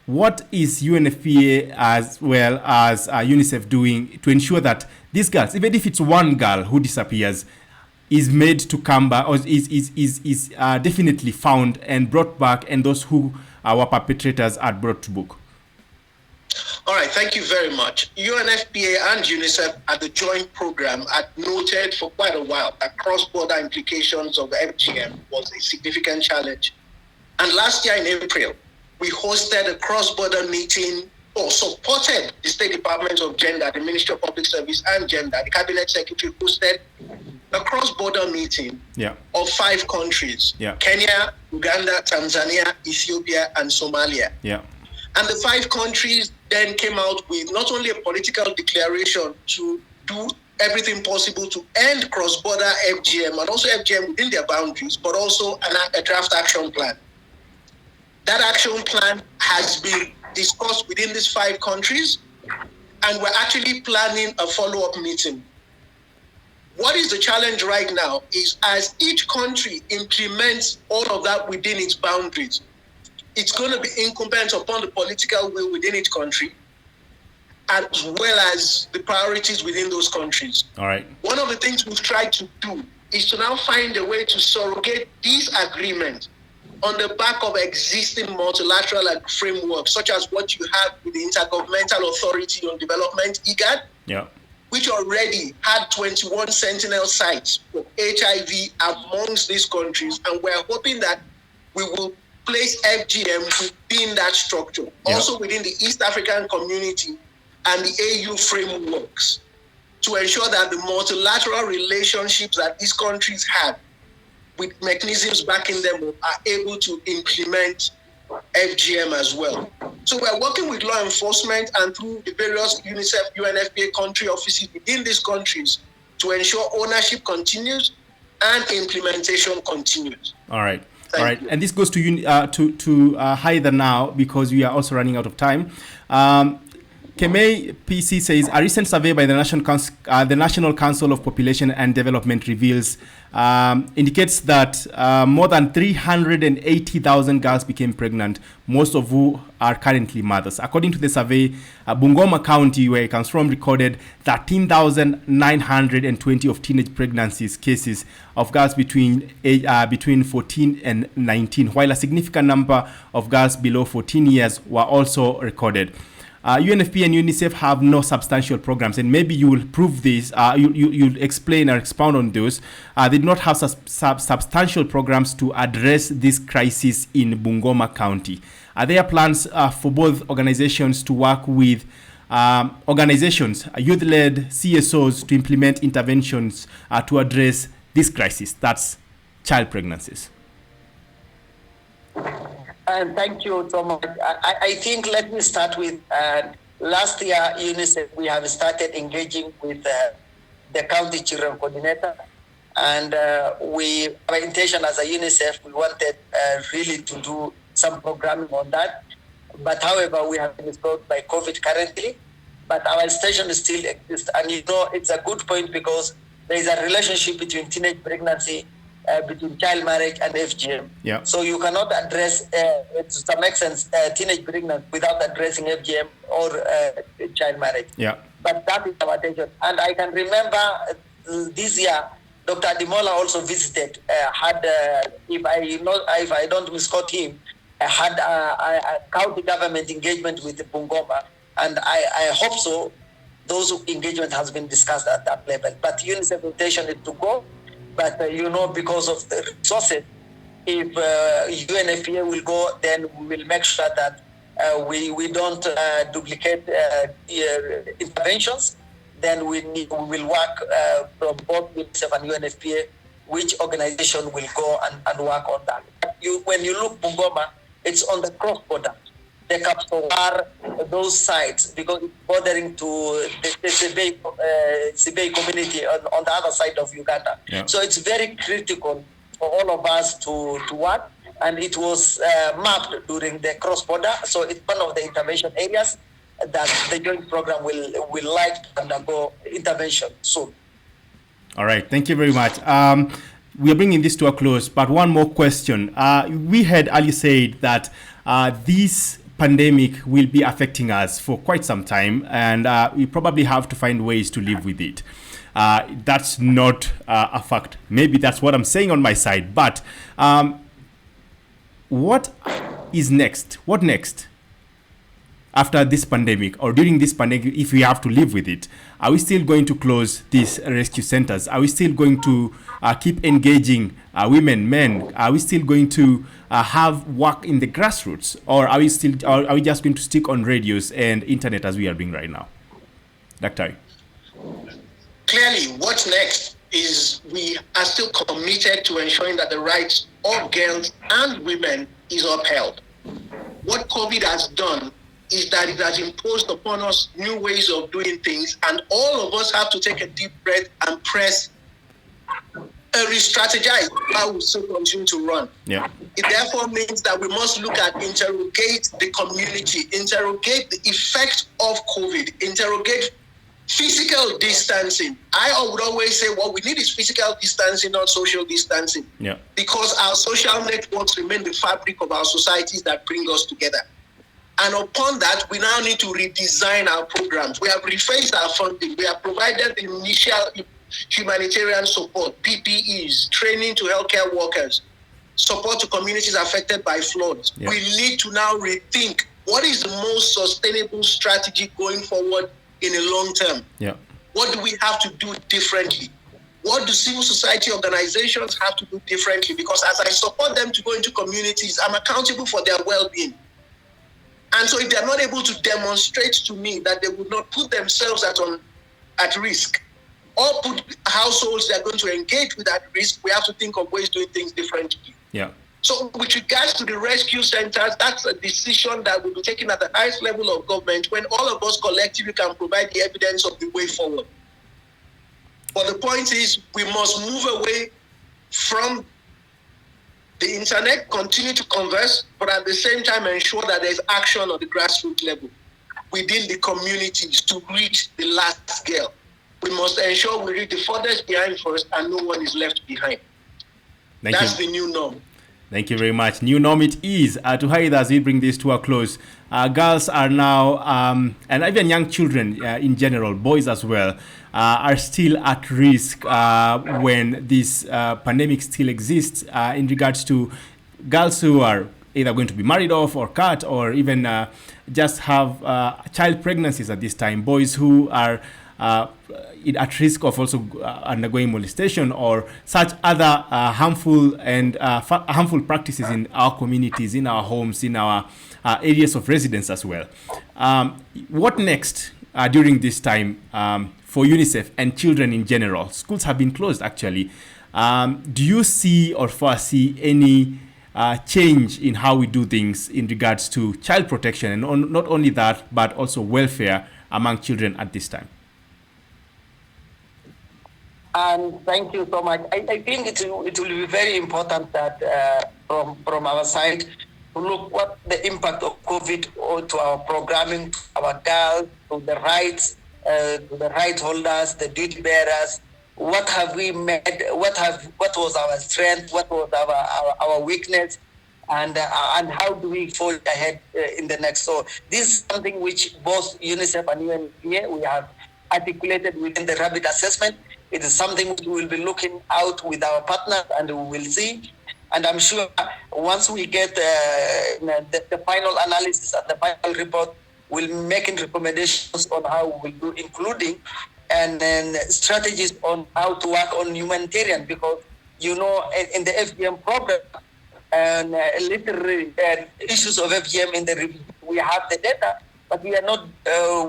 What is UNFPA as well as UNICEF doing to ensure that these girls, even if it's one girl who disappears, is made to come back, or is definitely found and brought back, and those who were perpetrators are brought to book? All right, thank you very much. UNFPA and UNICEF at the joint program had noted for quite a while that cross-border implications of FGM was a significant challenge. And last year in April, we hosted a cross-border meeting, or supported the State Department of Gender, the Ministry of Public Service and Gender. The Cabinet Secretary hosted a cross-border meeting of 5 countries, Kenya, Uganda, Tanzania, Ethiopia, and Somalia. And the 5 countries then came out with not only a political declaration to do everything possible to end cross-border FGM and also FGM within their boundaries, but also a draft action plan. That action plan has been discussed within these 5 countries, and we're actually planning a follow-up meeting. What is the challenge right now is as each country implements all of that within its boundaries, it's going to be incumbent upon the political will within each country, as well as the priorities within those countries. All right. One of the things we've tried to do is to now find a way to surrogate these agreements on the back of existing multilateral frameworks, such as what you have with the Intergovernmental Authority on Development, IGAD, which already had 21 sentinel sites for HIV amongst these countries. And we're hoping that we will place FGM within that structure, also within the East African community and the AU frameworks, to ensure that the multilateral relationships that these countries have with mechanisms backing them are able to implement FGM as well. So we're working with law enforcement and through the various UNICEF, UNFPA country offices within these countries to ensure ownership continues and implementation continues. All right. Thank All right. you. And this goes to you, to Haida now, because we are also running out of time. Kemei PC says a recent survey by the National Council of Population and Development reveals indicates that more than 380,000 girls became pregnant, most of who are currently mothers. According to the survey, Bungoma County, where it comes from, recorded 13,920 of teenage pregnancies cases of girls between 14 and 19, while a significant number of girls below 14 years were also recorded. UNFPA and UNICEF have no substantial programs, and maybe you will prove this, you'll explain or expound on those. They do not have substantial programs to address this crisis in Bungoma County. Are there plans for both organizations to work with organizations, youth-led CSOs, to implement interventions to address this crisis, that's child pregnancies? And thank you so much. I think let me start with last year, UNICEF, we have started engaging with the county children coordinator. And our intention as a UNICEF, we wanted really to do some programming on that. But however, we have been stopped by COVID currently. But our station still exists. And you know, it's a good point because there is a relationship between teenage pregnancy, between child marriage and FGM. Yeah. So you cannot address, to some extent, teenage pregnancy without addressing FGM or child marriage. Yeah. But that is our attention. And I can remember this year, Dr. Adimola also visited, if I don't misquote him, had a county government engagement with the Bungoma. And I hope so, those engagement has been discussed at that level. But UNICEF intention is to go. But, because of the resources, if UNFPA will go, then we will make sure that we don't duplicate interventions. Then we will work from both UNICEF and UNFPA, which organization will go and work on that. When you look Bungoma, it's on the cross-border. The Kapsowar, those sites, because it's bordering to the Sibei community on the other side of Uganda. Yeah. So it's very critical for all of us to work, and it was mapped during the cross-border. So it's one of the intervention areas that the joint program will like to undergo intervention soon. All right, thank you very much. We are bringing this to a close, but one more question. We had earlier said that this pandemic will be affecting us for quite some time, and we probably have to find ways to live with it. That's not a fact. Maybe that's what I'm saying on my side, but what is next? What next? After this pandemic, or during this pandemic, if we have to live with it, are we still going to close these rescue centers? Are we still going to keep engaging women, men? Are we still going to have work in the grassroots, or are we just going to stick on radios and internet as we are doing right now? Dr. Clearly, what's next is we are still committed to ensuring that the rights of girls and women is upheld. What COVID has done is that it has imposed upon us new ways of doing things, and all of us have to take a deep breath and press re-strategize how we still continue to run. Yeah. It therefore means that we must look at interrogate the community, interrogate the effect of COVID, interrogate physical distancing. I would always say what we need is physical distancing, not social distancing. Yeah. Because our social networks remain the fabric of our societies that bring us together. And upon that, we now need to redesign our programs. We have rephased our funding. We have provided the initial humanitarian support, PPEs, training to healthcare workers, support to communities affected by floods. Yeah. We need to now rethink what is the most sustainable strategy going forward in a long term. Yeah. What do we have to do differently? What do civil society organizations have to do differently? Because as I support them to go into communities, I'm accountable for their well-being. And so if they're not able to demonstrate to me that they would not put themselves at risk, or put households they're going to engage with at risk, we have to think of ways doing things differently. Yeah. So with regards to the rescue centers, that's a decision that will be taken at the highest level of government when all of us collectively can provide the evidence of the way forward. But the point is, we must move away from the internet, continue to converse, but at the same time ensure that there's action on the grassroots level within the communities to reach the last girl. We must ensure we reach the furthest behind first and no one is left behind. That's the new norm. Thank you very much. New norm it is. To hide as we bring this to a close, girls are now, and even young children in general, boys as well, are still at risk when this pandemic still exists in regards to girls who are either going to be married off or cut or even just have child pregnancies at this time. Boys who are at risk of also undergoing molestation or such other harmful practices in our communities, in our homes, in our areas of residence as well. What next during this time for UNICEF and children in general? Schools have been closed actually. Do you see or foresee any change in how we do things in regards to child protection and not only that, but also welfare among children at this time? And thank you so much. I think it will be very important that from our side to look what the impact of COVID to our programming, to our girls, to the rights holders, the duty bearers. What have we made? What was our strength? What was our weakness? And how do we forge ahead in the next? So this is something which both UNICEF and UNFPA we have articulated within the rapid assessment. It is something we will be looking out with our partners and we will see. And I'm sure once we get the final analysis and the final report, we'll make recommendations on how we will do, including and then strategies on how to work on humanitarian, because in the FGM program and literally issues of FGM in the review, we have the data, but we are not,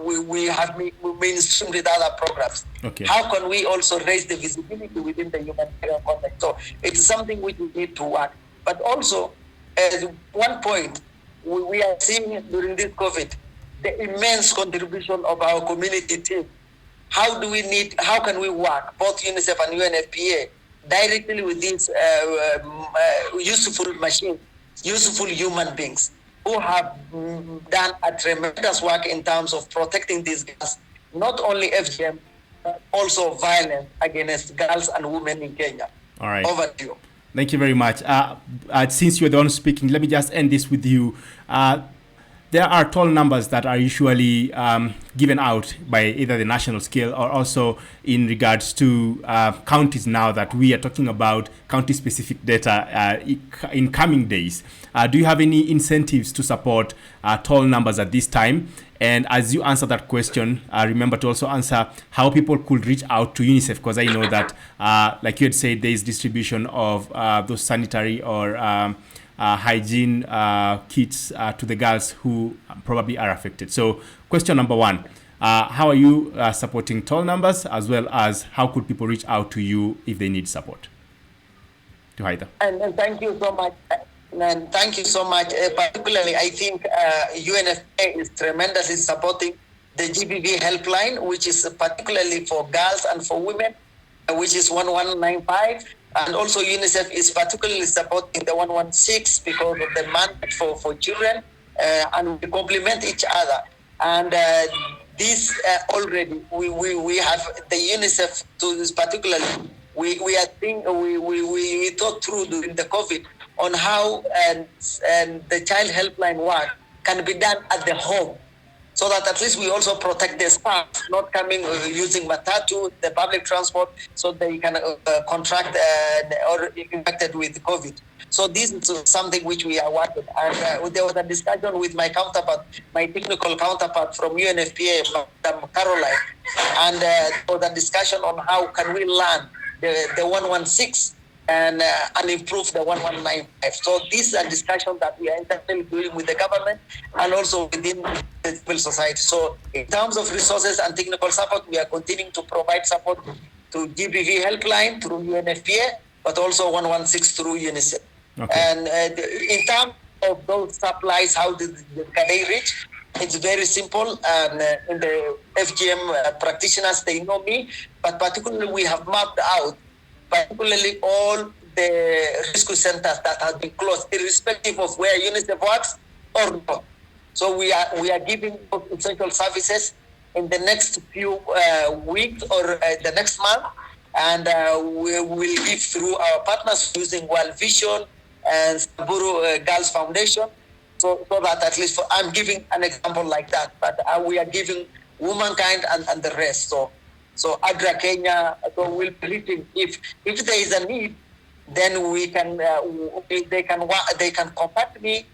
we have mainstreamed with other programs. Okay. How can we also raise the visibility within the humanitarian context? So it's something which we need to work. But also, at one point, we are seeing during this COVID, the immense contribution of our community team. How can we work, both UNICEF and UNFPA, directly with these useful machines, useful human beings, who have done a tremendous work in terms of protecting these girls, not only FGM, but also violence against girls and women in Kenya. All right. Over to you. Thank you very much. Since you're the one speaking, let me just end this with you. There are toll numbers that are usually given out by either the national scale or also in regards to counties now that we are talking about county-specific data in coming days. Do you have any incentives to support toll numbers at this time? And as you answer that question, remember to also answer how people could reach out to UNICEF, because I know that, like you had said, there is distribution of those sanitary or hygiene kits to the girls who probably are affected. So question number one, how are you supporting toll numbers, as well as how could people reach out to you if they need support? To Haida. And thank you so much. And thank you so much. Particularly, I think UNFPA is tremendously supporting the GBV helpline, which is particularly for girls and for women, which is 1195. And also UNICEF is particularly supporting the 116 because of the mandate for children, and we complement each other. And this already, we have the UNICEF to this particularly, we thought through during the COVID on how and the child helpline work can be done at the home, so that at least we also protect the staff not coming using matatu, the public transport, so they can contract or infected with COVID. So this is something which we are working. And there was a discussion with my counterpart, my technical counterpart from UNFPA, Madam Caroline, and there was a discussion on how can we learn the 116 and improve the 1195. So this is a discussion that we are internally doing with the government and also within the civil society. So in terms of resources and technical support, we are continuing to provide support to GBV helpline through UNFPA, but also 116 through UNICEF. Okay. And in terms of those supplies, how can they reach? It's very simple. And in the FGM practitioners, they know me, but particularly we have mapped out particularly all the rescue centers that have been closed, irrespective of where UNICEF works or not. So we are giving essential services in the next few weeks or the next month, and we will give through our partners using World Vision and Samburu Girls Foundation, so that at least I'm giving an example like that, but we are giving womankind and the rest. So Agra Kenya, so we'll be reaching. If there is a need, then we can they can contact me.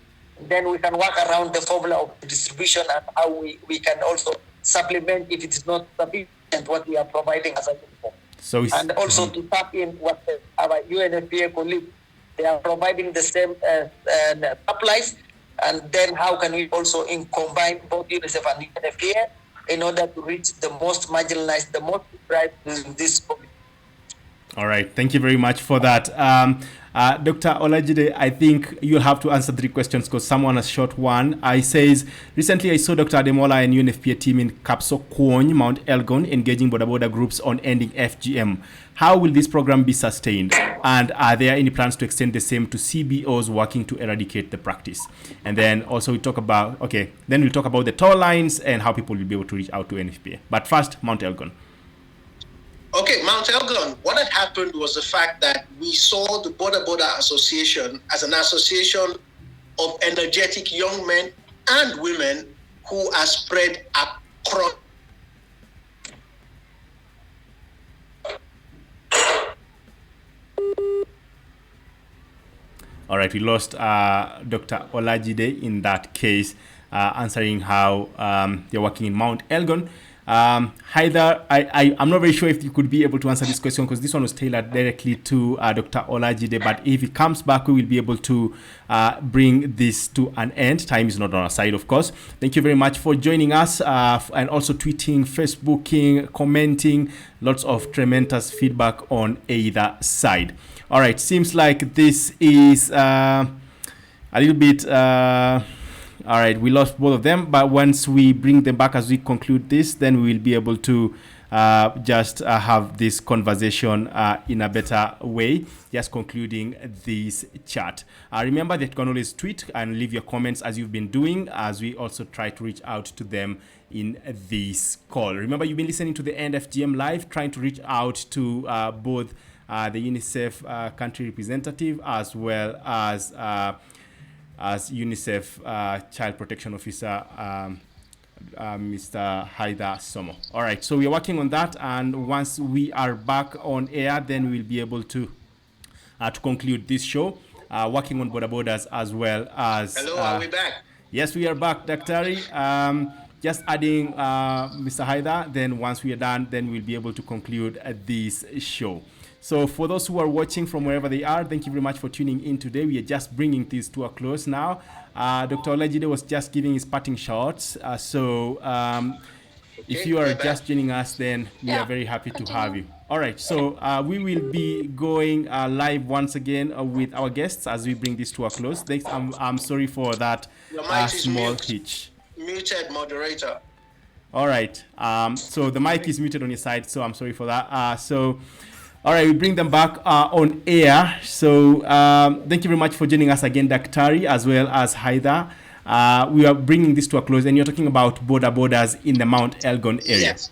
Then we can work around the formula of distribution and how we can also supplement if it is not sufficient what we are providing as a uniform. So and also to tap in what our UNFPA colleagues, they are providing the same supplies, and then how can we also combine both UNICEF and UNFPA in order to reach the most marginalized, the most deprived in this COVID. All right, thank you very much for that. Dr. Olajide, I think you have to answer 3 questions because someone has shot one. I says, recently I saw Dr. Ademola and UNFPA team in Kapso Kwony, Mount Elgon, engaging border groups on ending FGM. How will this program be sustained? And are there any plans to extend the same to CBOs working to eradicate the practice? And then also we'll talk about the toll lines and how people will be able to reach out to UNFPA. But first, Mount Elgon. Okay, Mount Elgon, what had happened was the fact that we saw the Border Association as an association of energetic young men and women who are spread across. All right, we lost Dr. Olajide in that case, answering how they're working in Mount Elgon. Haidar, I'm not very sure if you could be able to answer this question because this one was tailored directly to Dr. Olajide, but if he comes back, we will be able to bring this to an end. Time is not on our side, of course. Thank you very much for joining us and also tweeting, Facebooking, commenting. Lots of tremendous feedback on either side. All right, seems like this is a little bit... all right, we lost both of them, but once we bring them back as we conclude this, then we will be able to just have this conversation in a better way, just concluding this chat. Remember that you can always tweet and leave your comments as you've been doing, as we also try to reach out to them in this call. Remember, you've been listening to the End FGM Live, trying to reach out to both the UNICEF country representative as well as UNICEF Child Protection Officer, Mr. Haidar Somo. All right, so we are working on that, and once we are back on air, then we'll be able to conclude this show, working on borders as well as... Hello, are we back? Yes, we are back, Daktari. Just adding Mr. Haidar, then once we are done, then we'll be able to conclude this show. So for those who are watching from wherever they are, thank you very much for tuning in today. We are just bringing this to a close now. Dr. Olajide was just giving his parting shots. If you are just joining us, then we are very happy to have you. All right, so we will be going live once again with our guests as we bring this to a close. Thanks. I'm sorry for that small hitch. Muted, moderator. All right. So the mic is muted on your side, so I'm sorry for that. All right, we bring them back on air. So thank you very much for joining us again, Daktari, as well as Haida. We are bringing this to a close, and you're talking about borders in the Mount Elgon area. Yes.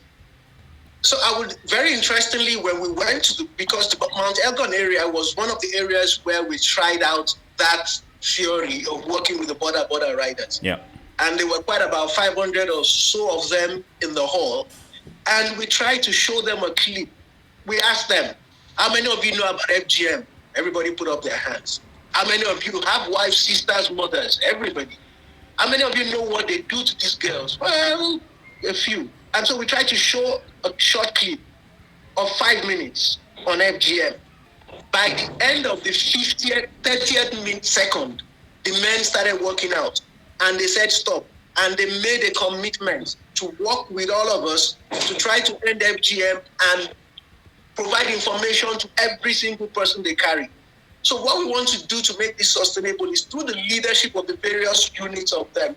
So I would, very interestingly, when we went to because the Mount Elgon area was one of the areas where we tried out that theory of working with the border riders. Yeah. And there were quite about 500 or so of them in the hall. And we tried to show them a clip. We asked them, how many of you know about FGM? Everybody put up their hands. How many of you have wives, sisters, mothers? Everybody. How many of you know what they do to these girls? Well, a few. And so we tried to show a short clip of 5 minutes on FGM. By the end of the 30th second, the men started working out and they said stop. And they made a commitment to work with all of us to try to end FGM and provide information to every single person they carry. So what we want to do to make this sustainable is through the leadership of the various units of them,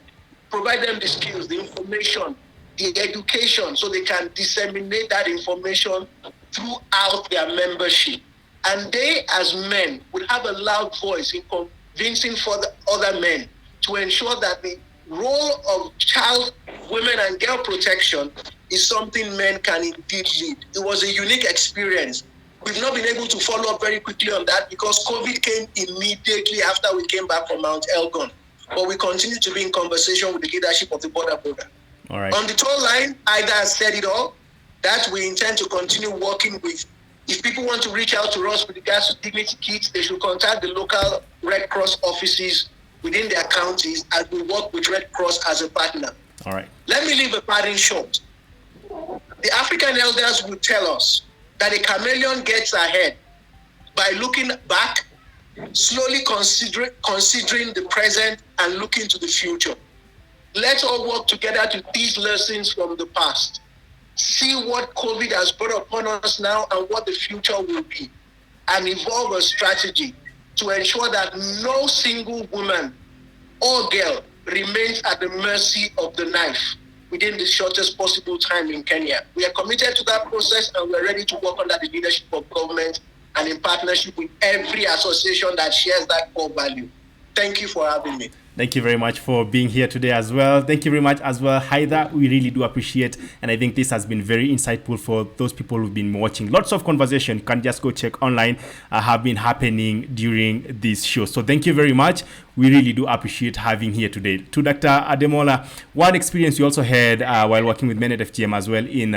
provide them the skills, the information, the education, so they can disseminate that information throughout their membership. And they, as men, would have a loud voice in convincing for the other men to ensure that the role of child, women, and girl protection is something men can indeed lead. It was a unique experience. We've not been able to follow up very quickly on that because COVID came immediately after we came back from Mount Elgon. But we continue to be in conversation with the leadership of the border. All right. On the toll line, Ida has said it all, that we intend to continue working with. If people want to reach out to us with regards to dignity kits, they should contact the local Red Cross offices within their counties as we work with Red Cross as a partner. All right. Let me leave a parting short. The African elders will tell us that a chameleon gets ahead by looking back, slowly considering the present and looking to the future. Let's all work together to teach lessons from the past. See what COVID has brought upon us now and what the future will be, and evolve a strategy to ensure that no single woman or girl remains at the mercy of the knife within the shortest possible time in Kenya. We are committed to that process and we're ready to work under the leadership of government and in partnership with every association that shares that core value. Thank you for having me. Thank you very much for being here today as well. Thank you very much as well, Haida. We really do appreciate, and I think this has been very insightful for those people who've been watching. Lots of conversation, you can just go check online, have been happening during this show. So thank you very much. We really do appreciate having here today. To Dr. Ademola, one experience you also had while working with men at FGM as well in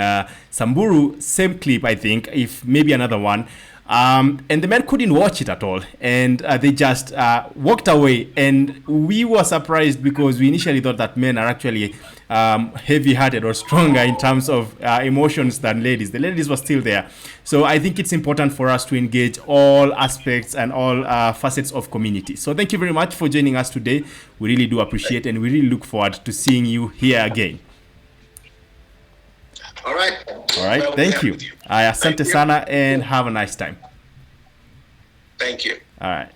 Samburu, same clip, I think, if maybe another one. And the men couldn't watch it at all, and they just walked away. And we were surprised because we initially thought that men are actually heavy-hearted or stronger in terms of emotions than ladies. The ladies were still there. So I think it's important for us to engage all aspects and all facets of community. So thank you very much for joining us today. We really do appreciate, and we really look forward to seeing you here again. All right. All right. Well, thank you. Asante sana, and have a nice time. Thank you. All right.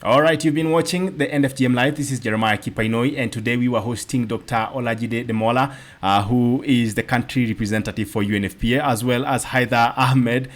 All right, you've been watching the NFGM Live. This is Jeremiah Kipainoi, and today we were hosting Dr. Olajide Demola, who is the country representative for UNFPA, as well as Haida Ahmed,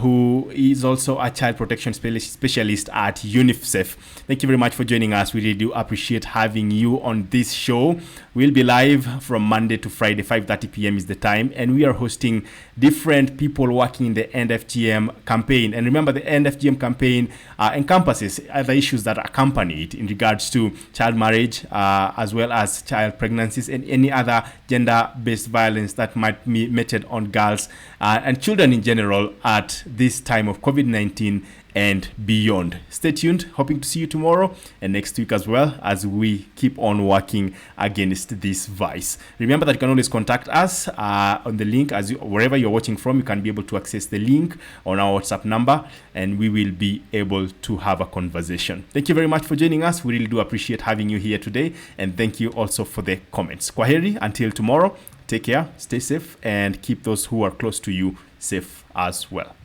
who is also a child protection specialist at UNICEF. Thank you very much for joining us. We really do appreciate having you on this show. We'll be live from Monday to Friday, 5:30 p.m. is the time, and we are hosting different people working in the NFGM campaign. And remember, the NFGM campaign encompasses other issues that accompany it in regards to child marriage, as well as child pregnancies and any other gender-based violence that might be meted on girls and children in general at this time of COVID-19 and beyond. Stay tuned. Hoping to see you tomorrow and next week as well as we keep on working against this vice. Remember that you can always contact us on the link wherever you're watching from. You can be able to access the link on our WhatsApp number and we will be able to have a conversation. Thank you very much for joining us. We really do appreciate having you here today, and thank you also for the comments. Kwaheri until tomorrow. Take care, stay safe, and keep those who are close to you safe as well.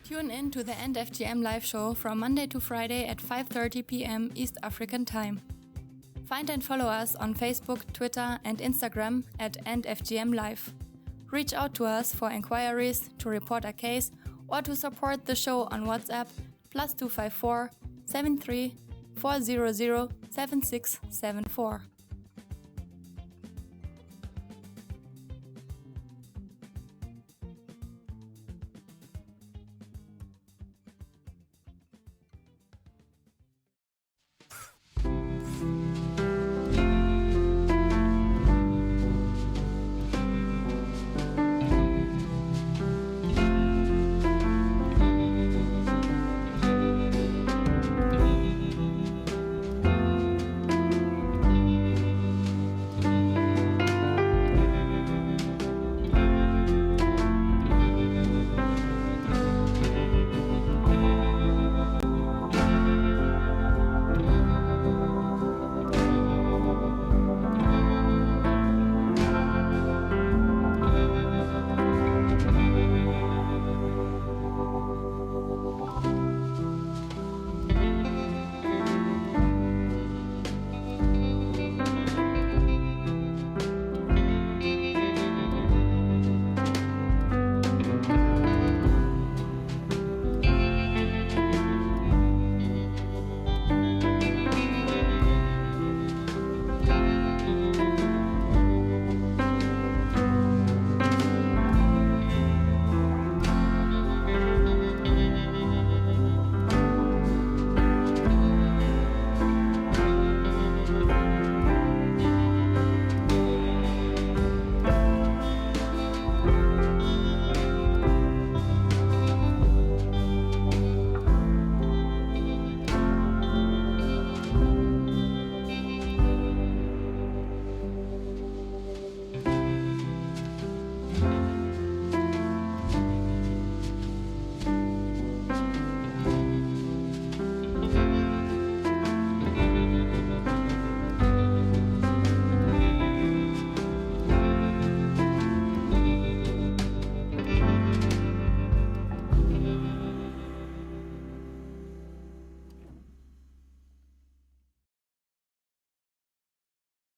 Tune in to the End FGM live show from Monday to Friday at 5:30 p.m. East African Time. Find and follow us on Facebook, Twitter, and Instagram at End FGM Live. Reach out to us for inquiries, to report a case, or to support the show on WhatsApp +254 73 400 7674.